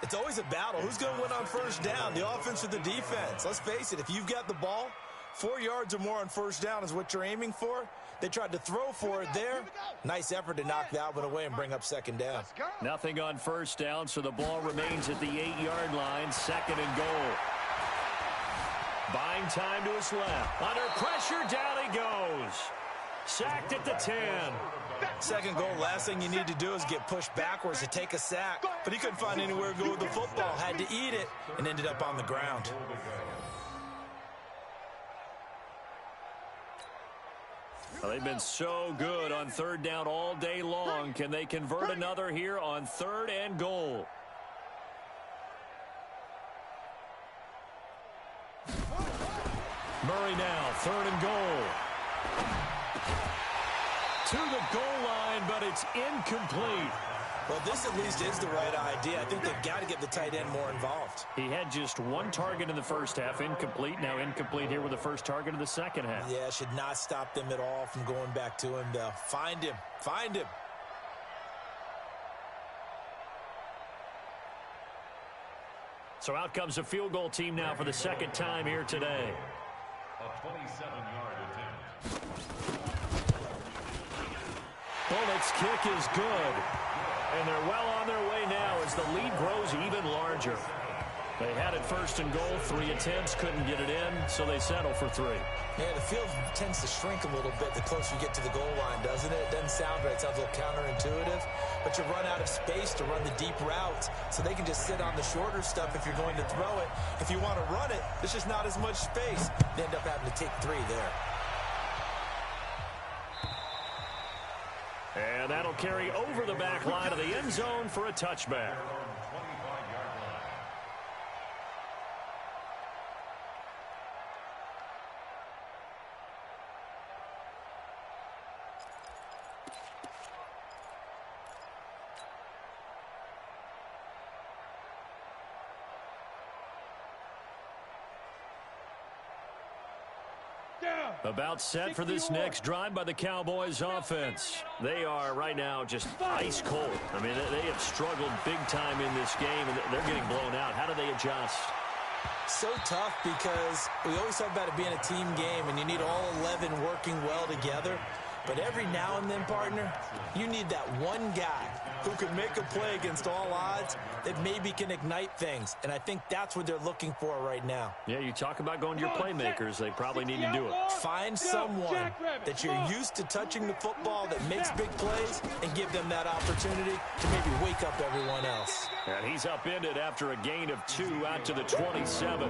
It's always a battle. Who's going to win on first down, the offense or the defense? Let's face it, if you've got the ball, 4 yards or more on first down is what you're aiming for. They tried to throw for it there. Nice effort to knock that one away and bring up second down. Nothing on first down, so the ball remains at the 8-yard line, second and goal. Buying time to his left. Under pressure, down he goes. Sacked at the 10. Second goal, last thing you need to do is get pushed backwards to take a sack. But he couldn't find anywhere to go with the football. Had to eat it and ended up on the ground. Well, they've been so good on third down all day long. Can they convert another here on third and goal? Murray now, third and goal. To the goal line, but it's incomplete. Well, this at least is the right idea. I think they've got to get the tight end more involved. He had just one target in the first half, incomplete. Now incomplete here with the first target of the second half. Yeah, should not stop them at all from going back to him, though. Find him. Find him. So out comes a field goal team now for the second time here today. A 27-yard attempt. Bullock's kick is good. And they're well on their way now as the lead grows even larger. They had it first and goal, 3 attempts, couldn't get it in, so they settle for 3. Yeah, the field tends to shrink a little bit the closer you get to the goal line, doesn't it? It doesn't sound right. It sounds a little counterintuitive. But you run out of space to run the deep routes, so they can just sit on the shorter stuff if you're going to throw it. If you want to run it, there's just not as much space. They end up having to take 3 there. And that'll carry over the back line of the end zone for a touchback. About set for this next drive by the Cowboys offense. They are right now just ice cold. I mean, they have struggled big time in this game, and they're getting blown out. How do they adjust? So tough because we always talk about it being a team game, and you need all 11 working well together. But every now and then, partner, you need that one guy who can make a play against all odds that maybe can ignite things. And I think that's what they're looking for right now. Yeah, you talk about going to your playmakers. They probably need to do it. Find someone that you're used to touching the football that makes big plays and give them that opportunity to maybe wake up everyone else. And he's upended after a gain of 2 out to the 27.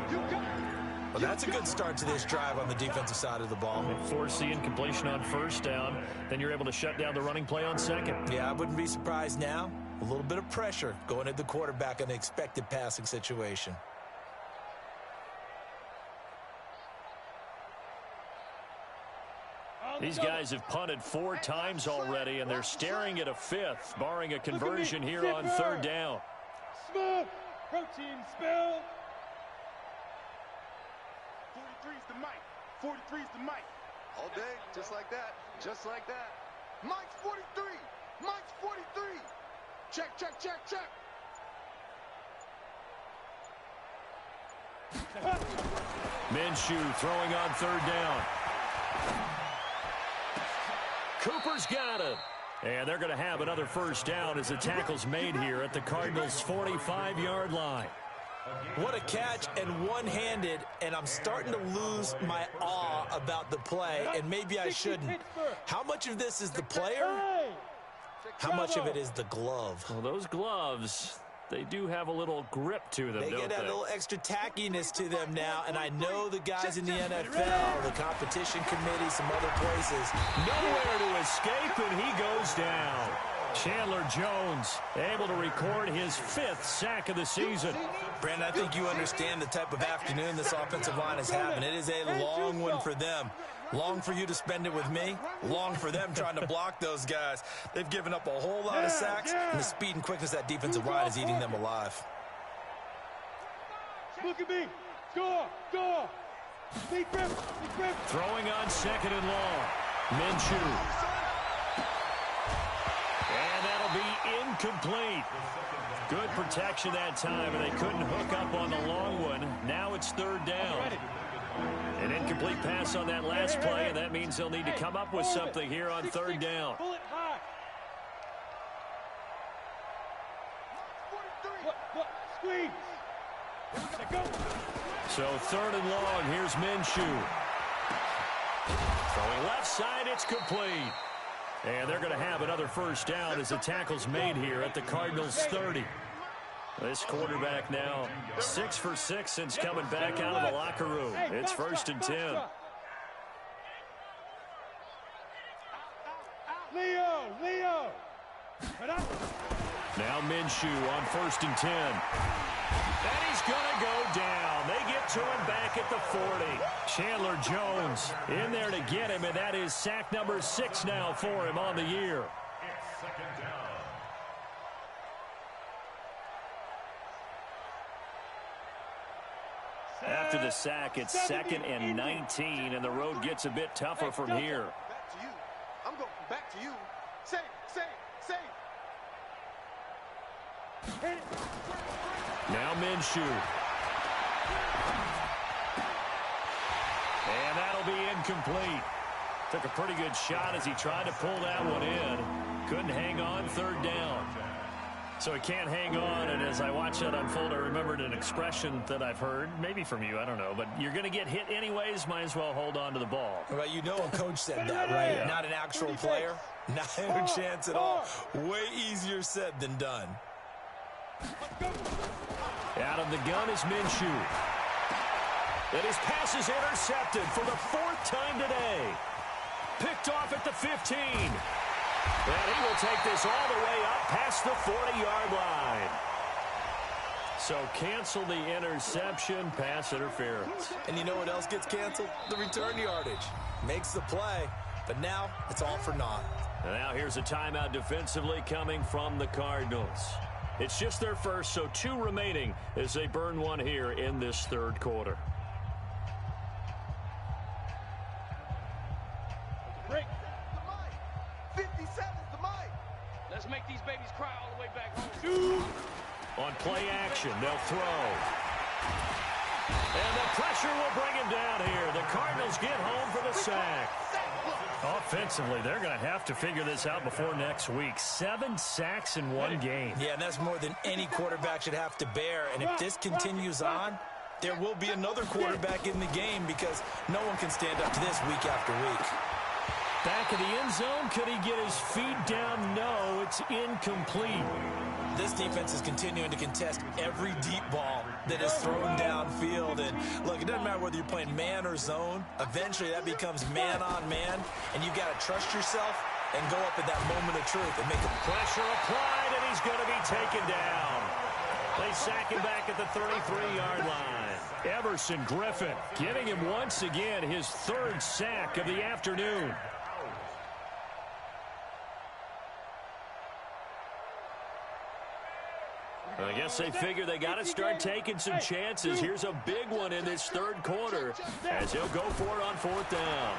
Well, that's a good start to this drive on the defensive side of the ball. Force the incompletion on first down. Then you're able to shut down the running play on second. Yeah, I wouldn't be surprised now. A little bit of pressure going at the quarterback in the expected passing situation. These guys have punted 4 times already, and they're staring at a 5th, barring a conversion here on third down. Smooth. Protein spill. 43's the mic. 43's the mic. All day, just like that. Just like that. Mike's 43. Mike's 43. Check, check, check, check. Minshew throwing on third down. Cooper's got it. And they're going to have another first down as the tackle's made here at the Cardinals' 45-yard line. What a catch, and one-handed, and I'm starting to lose my awe about the play, and maybe I shouldn't. How much of this is the player? How much of it is the glove? Well, those gloves, they do have a little grip to them, They don't get that they? little extra tackiness to them now, and I know the guys in the NFL, the competition committee, some other places. Nowhere to escape, and he goes down. Chandler Jones able to record his 5th sack of the season. Brandon, I think you understand the type of afternoon this offensive line is having. It is a long one for them. Long for you to spend it with me. Long for them trying to block those guys. They've given up a whole lot of sacks, and the speed and quickness of that defensive line is eating them alive. Look at me. Score. Score. Throwing on second and long. Minshew. And that'll be incomplete. Good protection that time, and they couldn't hook up on the long one. Now it's third down. An incomplete pass on that last play, and that means they'll need to come up with something here on third down. So third and long, here's Minshew. Throwing left side, it's complete. And they're going to have another first down as the tackle's made here at the Cardinals' 30. This quarterback now 6 for 6 since coming back out of the locker room. It's first and 10. Leo. Now Minshew on first and 10. And he's going to go down. They get to him back at the 40. Chandler Jones in there to get him, and that is sack number 6 now for him on the year. It's second down. After the sack, it's 2nd and 19, and the road gets a bit tougher from here. Back to you. I'm going back to you. Say. Now Minshew. And that'll be incomplete. Took a pretty good shot as he tried to pull that one in. Couldn't hang on, third down. So he can't hang on, and as I watch that unfold, I remembered an expression that I've heard, maybe from you, I don't know, but you're going to get hit anyways, might as well hold on to the ball. Well, you know a coach said that, right? Yeah. Not an actual player. Not a chance at all. Way easier said than done. Out of the gun is Minshew. And his pass is intercepted for the 4th time today. Picked off at the 15. And he will take this all the way up past the 40-yard line. So cancel the interception, pass interference. And you know what else gets canceled? The return yardage. Makes the play, but now it's all for naught. And now here's a timeout defensively coming from the Cardinals. It's just their first, so 2 remaining as they burn one here in this third quarter. Break. 57's the mic. Let's make these babies cry all the way back home. On play action, they'll throw. And the pressure will bring him down here. The Cardinals get home for the sack. Offensively, they're going to have to figure this out before next week. 7 sacks in one game. Yeah, and that's more than any quarterback should have to bear. And if this continues on, there will be another quarterback in the game because no one can stand up to this week after week. Back of the end zone, could he get his feet down? No, it's incomplete. This defense is continuing to contest every deep ball that is thrown downfield. And look, it doesn't matter whether you're playing man or zone. Eventually, that becomes man on man, and you've got to trust yourself and go up at that moment of truth and make a pressure applied, and he's going to be taken down. They sack him back at the 33-yard line. Everson Griffin giving him once again his 3rd sack of the afternoon. I guess they figure they got to start taking some chances. Here's a big one in this third quarter as he'll go for it on 4th down.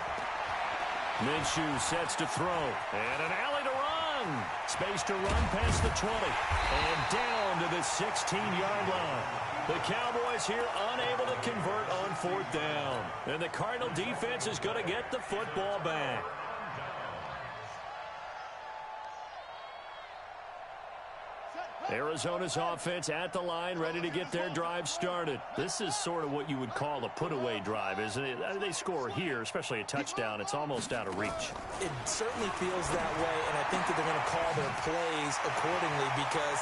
Minshew sets to throw. And an alley to run. Space to run past the 20. And down to the 16-yard line. The Cowboys here unable to convert on 4th down. And the Cardinal defense is going to get the football back. Arizona's offense at the line, ready to get their drive started. This is sort of what you would call a put-away drive, isn't it? They score here, especially a touchdown. It's almost out of reach. It certainly feels that way, and I think that they're going to call their plays accordingly because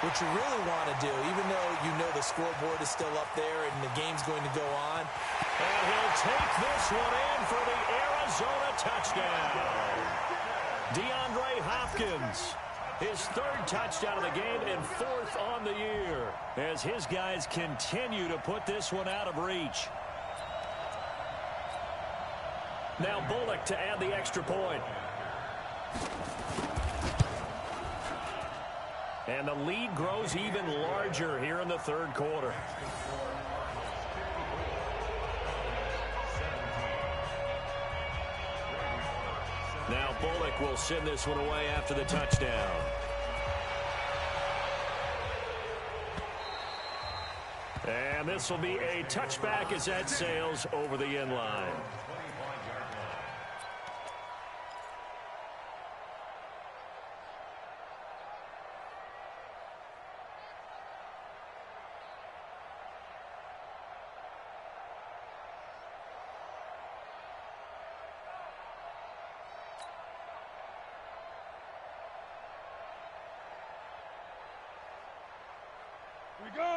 what you really want to do, even though you know the scoreboard is still up there and the game's going to go on. And he'll take this one in for the Arizona touchdown. DeAndre Hopkins. His 3rd touchdown of the game and 4th on the year as his guys continue to put this one out of reach. Now Bullock to add the extra point. And the lead grows even larger here in the third quarter. Now Bullock will send this one away after the touchdown. And this will be a touchback as that sails over the end line.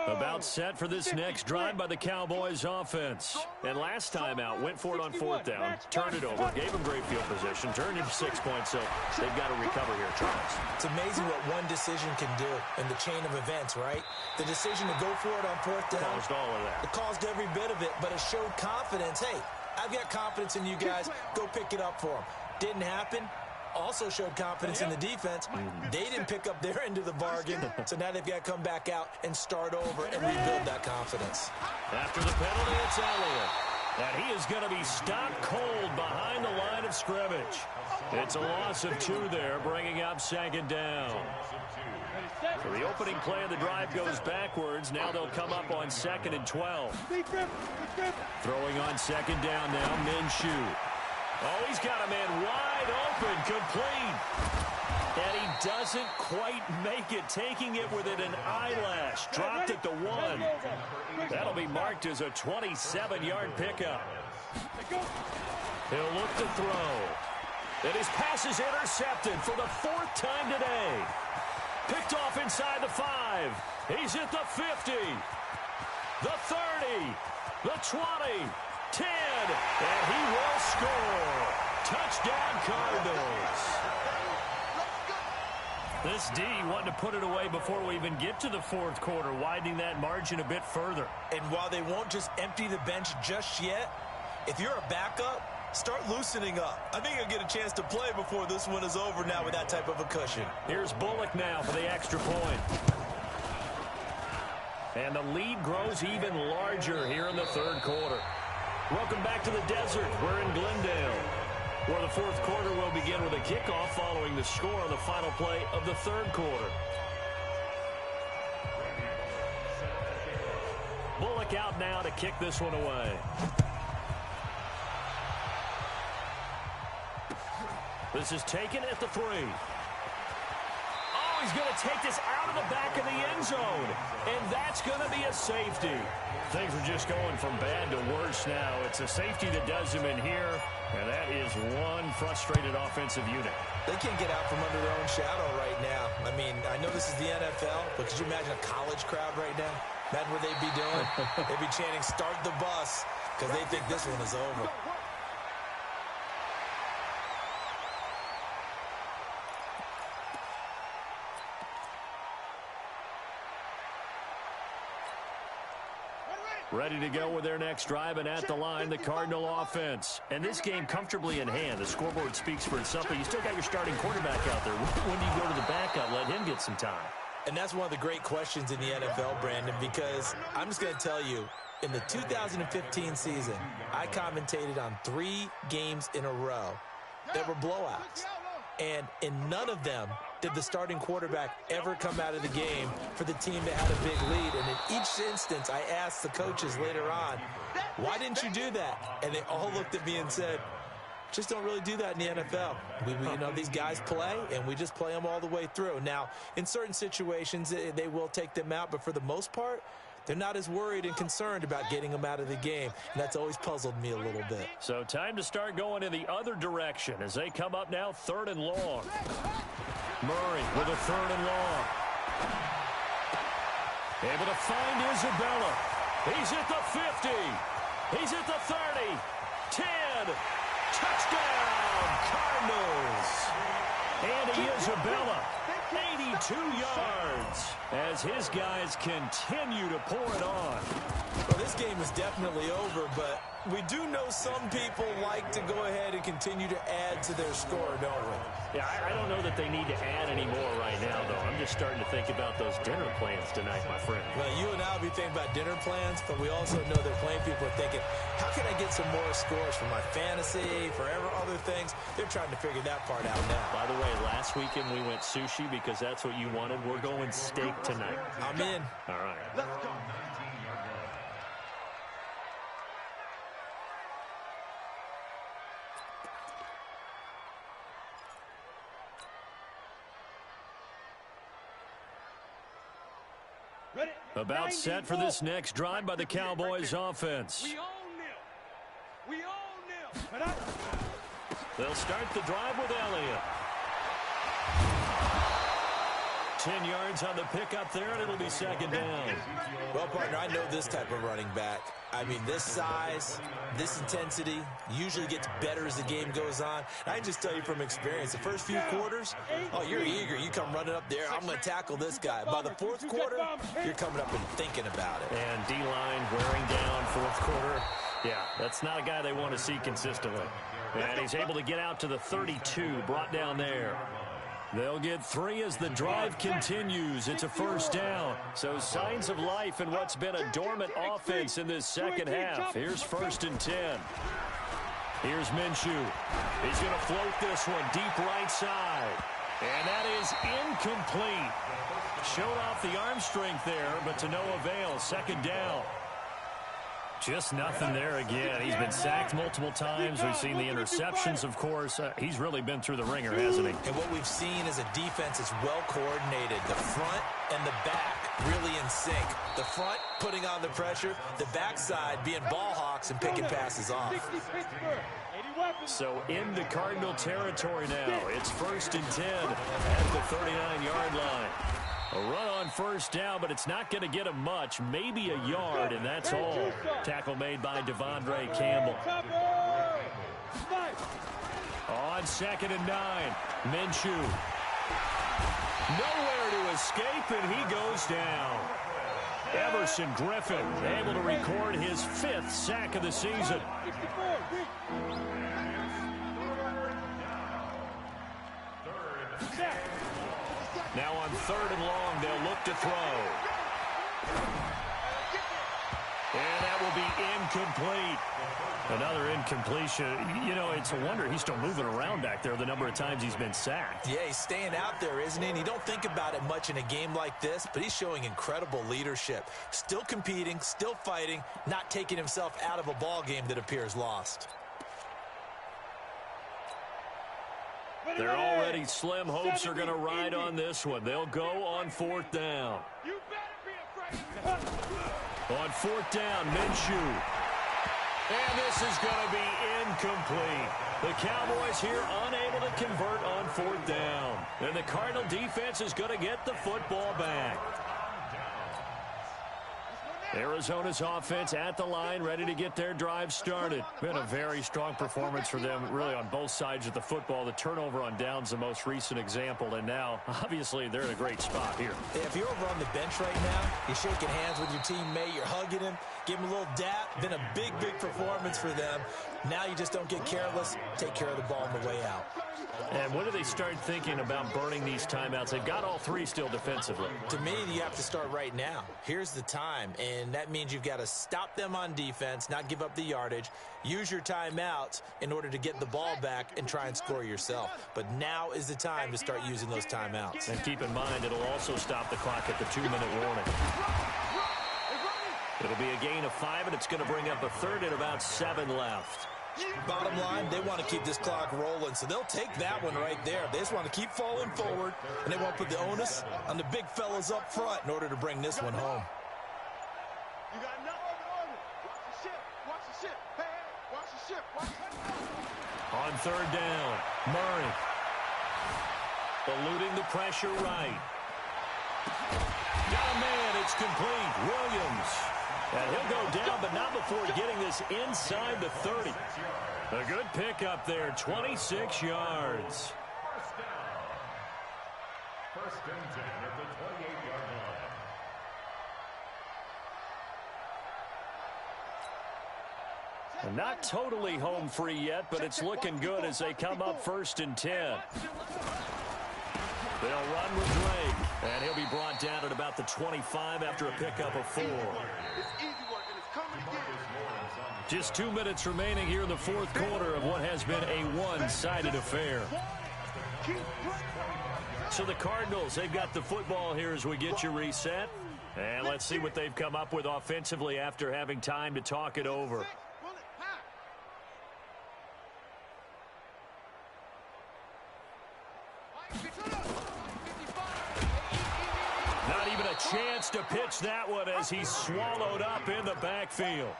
About set for this next drive by the Cowboys offense. And last time out, went for it on fourth down, turned it over, gave them great field position, turned into 6 points, so they've got to recover here, Charles. It's amazing what one decision can do in the chain of events, right? The decision to go for it on fourth down. Caused all of that. It caused every bit of it, but it showed confidence. Hey, I've got confidence in you guys. Go pick it up for them. Didn't happen. Also showed confidence in the defense. They didn't pick up their end of the bargain, so now they've got to come back out and start over and rebuild that confidence. After the penalty, it's Elliott. And he is going to be stopped cold behind the line of scrimmage. It's a loss of 2 there, bringing up second down. So the opening play of the drive goes backwards. Now they'll come up on 2nd and 12. Throwing on second down now, Minshew. Oh, he's got a man wide open, complete. And he doesn't quite make it, taking it within an eyelash. Dropped at the 1. That'll be marked as a 27-yard pickup. He'll look to throw. And his pass is intercepted for the 4th time today. Picked off inside the 5. He's at the 50. The 30. The 20. 10, and he will score. Touchdown, Cardinals. This D wanted to put it away before we even get to the 4th quarter, widening that margin a bit further. And while they won't just empty the bench just yet, if you're a backup, start loosening up. I think you'll get a chance to play before this one is over now with that type of a cushion. Here's Bullock now for the extra point. And the lead grows even larger here in the 3rd quarter. Welcome back to the desert. We're in Glendale, where the 4th quarter will begin with a kickoff following the score on the final play of the 3rd quarter. Bullock out now to kick this one away. This is taken at the 3. Oh, he's going to take this out of the back of the end zone. And that's going to be a safety. Things are just going from bad to worse now. It's a safety that does him in here, and that is one frustrated offensive unit. They can't get out from under their own shadow right now. I mean, I know this is the NFL, but could you imagine a college crowd right now? Imagine what they'd be doing. They'd be chanting, "Start the bus," because they think this one is over. Ready to go with their next drive, and at the line, the Cardinal offense. And this game comfortably in hand. The scoreboard speaks for itself, but you still got your starting quarterback out there. When do you go to the backup? Let him get some time. And that's one of the great questions in the NFL, Brandon, because I'm just going to tell you, in the 2015 season, I commentated on 3 games in a row that were blowouts. And in none of them did the starting quarterback ever come out of the game for the team that had a big lead. And in each instance, I asked the coaches later on, why didn't you do that? And they all looked at me and said, just don't really do that in the NFL. You know, these guys play, and we just play them all the way through. Now, in certain situations, they will take them out, but for the most part, they're not as worried and concerned about getting them out of the game, and that's always puzzled me a little bit. So time to start going in the other direction as they come up now 3rd and long. Murray with a 3rd and long. Able to find Isabella. He's at the 50. He's at the 30. 10. Touchdown, Cardinals. Andy Isabella 82 yards as his guys continue to pour it on. Well, this game is definitely over, but we do know some people like to go ahead and continue to add to their score, don't we? Yeah, I don't know that they need to add any more right now, though. I'm just starting to think about those dinner plans tonight, my friend. Well, you and I will be thinking about dinner plans, but we also know that playing people are thinking, how can I get some more scores for my fantasy, for other things? They're trying to figure that part out now. By the way, last weekend we went sushi because that's what you wanted. We're going steak tonight. I'm in. All right. Let's go. About set for this next drive by the Cowboys offense. We own them. We own them. They'll start the drive with Elliott. 10 yards on the pickup there, and it'll be second down. Well, partner, I know this type of running back. I mean, this size, this intensity usually gets better as the game goes on. And I can just tell you from experience, the first few quarters, oh, you're eager. You come running up there, I'm going to tackle this guy. By the fourth quarter, you're coming up and thinking about it. And D-line wearing down fourth quarter. Yeah, that's not a guy they want to see consistently. And he's able to get out to the 32, brought down there. They'll get 3 as the drive continues. It's a first down. So signs of life in what's been a dormant offense in this second half. Here's 1st and 10. Here's Minshew. He's going to float this one deep right side. And that is incomplete. Showed off the arm strength there, but to no avail. Second down. Just nothing there again. He's been sacked multiple times. We've seen the interceptions, of course. He's really been through the ringer, hasn't he? And what we've seen is a defense that's well coordinated. The front and the back really in sync. The front putting on the pressure. The backside being ball hawks and picking passes off. So into Cardinal territory now. It's 1st and 10 at the 39-yard line. A run on first down, but it's not going to get him much. Maybe a yard, and that's all. Tackle made by Devondre Campbell. On 2nd and 9, Minshew. Nowhere to escape, and he goes down. Everson Griffin able to record his 5th sack of the season. Now on 3rd and long, they'll look to throw. And that will be incomplete. Another incompletion. You know, it's a wonder he's still moving around back there the number of times he's been sacked. Yeah, he's staying out there, isn't he? And you don't think about it much in a game like this, but he's showing incredible leadership. Still competing, still fighting, not taking himself out of a ball game that appears lost. They're already slim hopes are going to ride on this one. They'll go on 4th down. On 4th down, Minshew. And this is going to be incomplete. The Cowboys here unable to convert on 4th down. And the Cardinal defense is going to get the football back. Arizona's offense at the line, ready to get their drive started. Been a very strong performance for them, really, on both sides of the football. The turnover on downs, the most recent example, and now, obviously, they're in a great spot here. If you're over on the bench right now, you're shaking hands with your teammate, you're hugging him, give him a little dap. Been a big, big performance for them. Now you just don't get careless. Take care of the ball on the way out. And when do they start thinking about burning these timeouts? They've got all 3 still defensively. To me, you have to start right now. Here's the time, and that means you've got to stop them on defense, not give up the yardage, use your timeouts in order to get the ball back and try and score yourself. But now is the time to start using those timeouts. And keep in mind, it'll also stop the clock at the 2-minute warning. It'll be a gain of 5, and it's going to bring up a 3rd and about 7 left. Bottom line, they want to keep this clock rolling, so they'll take that one right there. They just want to keep falling forward, and they want to put the onus on the big fellas up front in order to bring this one home. You got nothing. Watch the ship. Watch the ship. Hey, watch the ship. Watch the ship. On 3rd down, Murray. Eluding the pressure right. Got a man, it's complete. Williams. And he'll go down, but not before getting this inside the 30. A good pickup there, 26 yards. First and 10 at the 28-yard line. And not totally home free yet, but it's looking good as they come up first and 10. They'll run with Drake, and he'll be brought down at about the 25 after a pickup of 4. Just 2 minutes remaining here in the fourth quarter of what has been a one-sided affair. So the Cardinals, they've got the football here as we get you reset. And let's see what they've come up with offensively after having time to talk it over. Not even a chance to pitch that one as he's swallowed up in the backfield.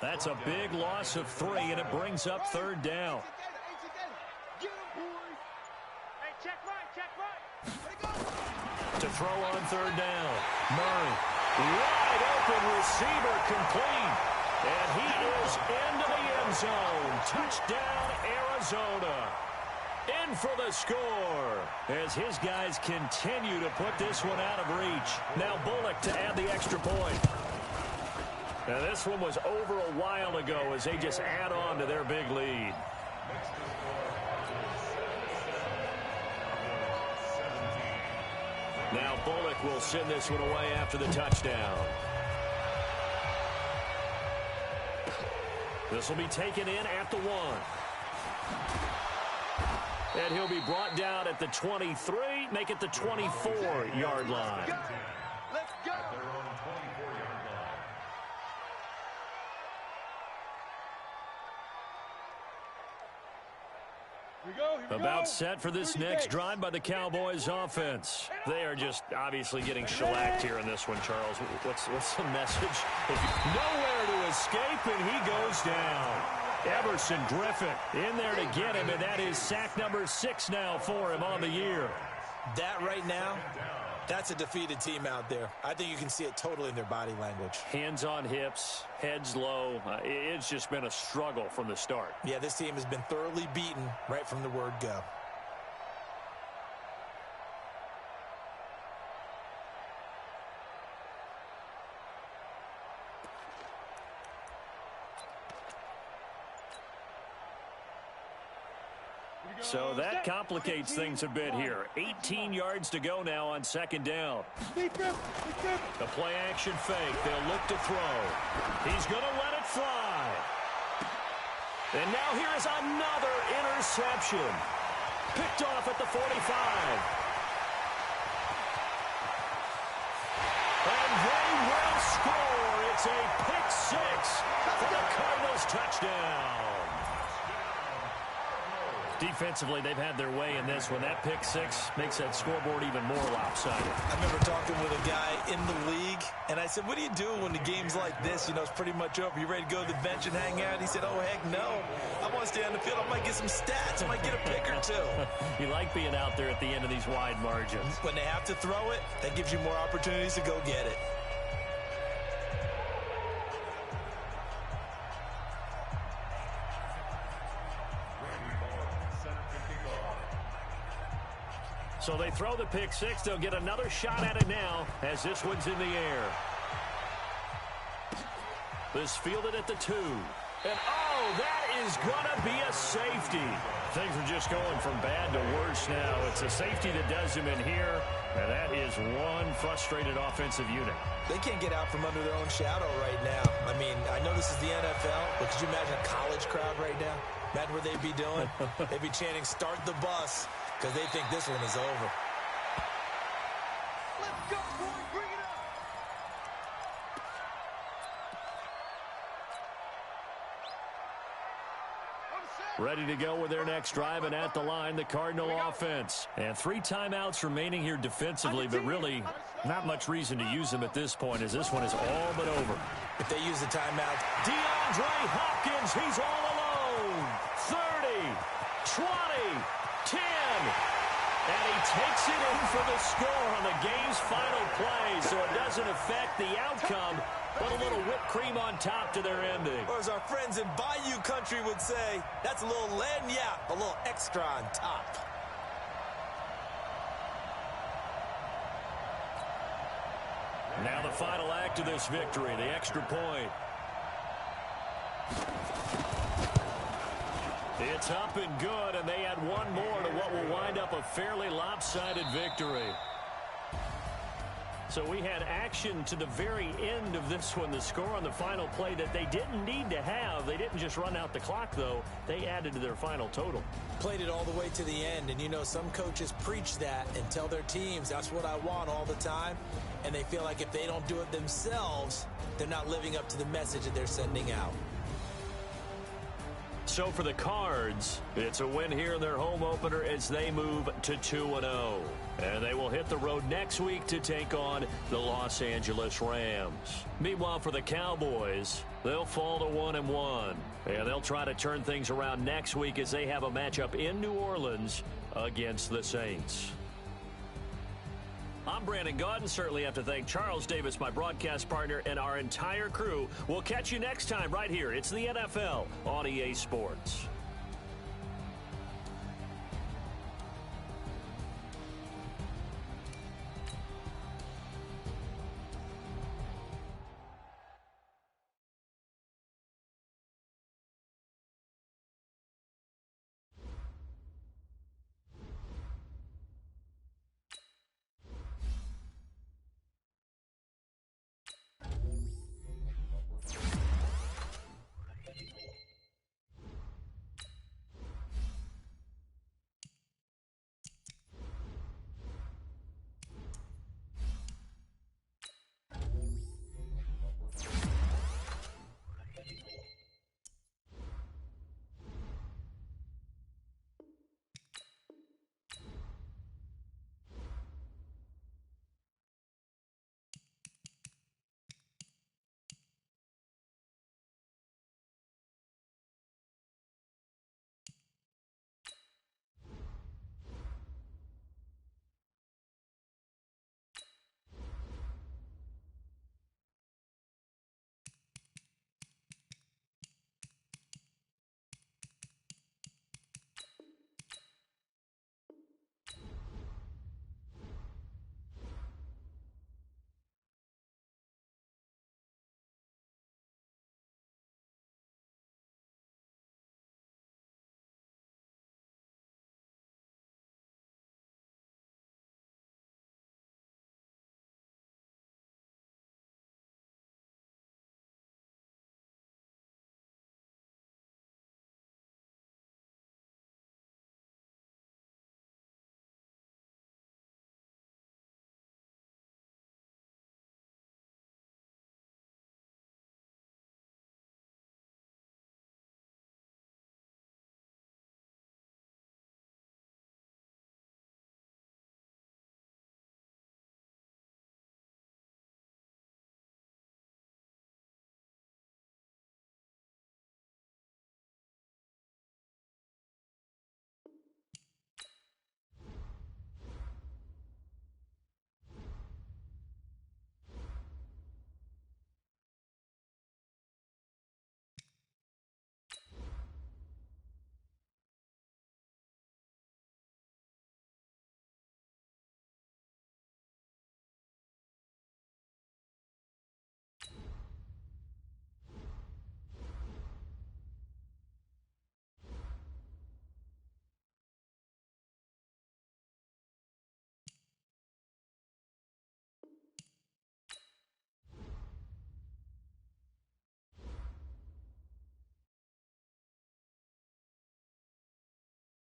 That's a big loss of 3, and it brings up third down. To throw on third down, Murray. Wide open receiver complete. And he is into the end zone. Touchdown, Arizona. In for the score as his guys continue to put this one out of reach. Now Bullock to add the extra point. Now this one was over a while ago as they just add on to their big lead. Now Bullock will send this one away after the touchdown. This will be taken in at the 1. And he'll be brought down at the 23, make it the 24-yard line. Let's go. About set for this next drive by the Cowboys offense. They are just obviously getting shellacked here in this one, Charles. What's the message? Nowhere to escape, and he goes down. Everson Griffin in there to get him, and that is sack number 6 now for him on the year. That right now, that's a defeated team out there. I think you can see it totally in their body language. Hands on hips, heads low. It's just been a struggle from the start. Yeah, this team has been thoroughly beaten right from the word go. So that complicates things a bit here. 18 yards to go now on second down. The play action fake. They'll look to throw. He's going to let it fly. And now here is another interception. Picked off at the 45. And they will score. It's a pick 6 for the Cardinals touchdown. Defensively, they've had their way in this one. That pick 6 makes that scoreboard even more lopsided. I remember talking with a guy in the league, and I said, what do you do when the game's like this? You know, it's pretty much over. You ready to go to the bench and hang out? He said, oh, heck no. I want to stay on the field. I might get some stats. I might get a pick or 2. You like being out there at the end of these wide margins. When they have to throw it, that gives you more opportunities to go get it. So they throw the pick 6. They'll get another shot at it now as this one's in the air. This fielded at the 2. And, oh, that is going to be a safety. Things are just going from bad to worse now. It's a safety that does him in here, and that is one frustrated offensive unit. They can't get out from under their own shadow right now. I mean, I know this is the NFL, but could you imagine a college crowd right now? Imagine what they'd be doing. They'd be chanting, start the bus, because they think this one is over. Let's go, boy. Bring it up. Ready to go with their next drive, and at the line, the Cardinal offense. And 3 timeouts remaining here defensively, but really not much reason to use them at this point as this one is all but over. If they use the timeout. DeAndre Hopkins, he's all alone. 30, 20, 10. And he takes it in for the score on the game's final play, so it doesn't affect the outcome, but a little whipped cream on top to their ending. Or as our friends in Bayou Country would say, that's a little lagniappe, a little extra on top. Now the final act of this victory, the extra point. It's up and good, and they add one more to what will wind up a fairly lopsided victory. So we had action to the very end of this one. The score on the final play that they didn't need to have. They didn't just run out the clock, though. They added to their final total. Played it all the way to the end. And, you know, some coaches preach that and tell their teams, that's what I want all the time. And they feel like if they don't do it themselves, they're not living up to the message that they're sending out. So for the Cards, it's a win here in their home opener as they move to 2-0. And they will hit the road next week to take on the Los Angeles Rams. Meanwhile, for the Cowboys, they'll fall to 1-1. And they'll try to turn things around next week as they have a matchup in New Orleans against the Saints. I'm Brandon Gaudin. Certainly have to thank Charles Davis, my broadcast partner, and our entire crew. We'll catch you next time right here. It's the NFL on EA Sports.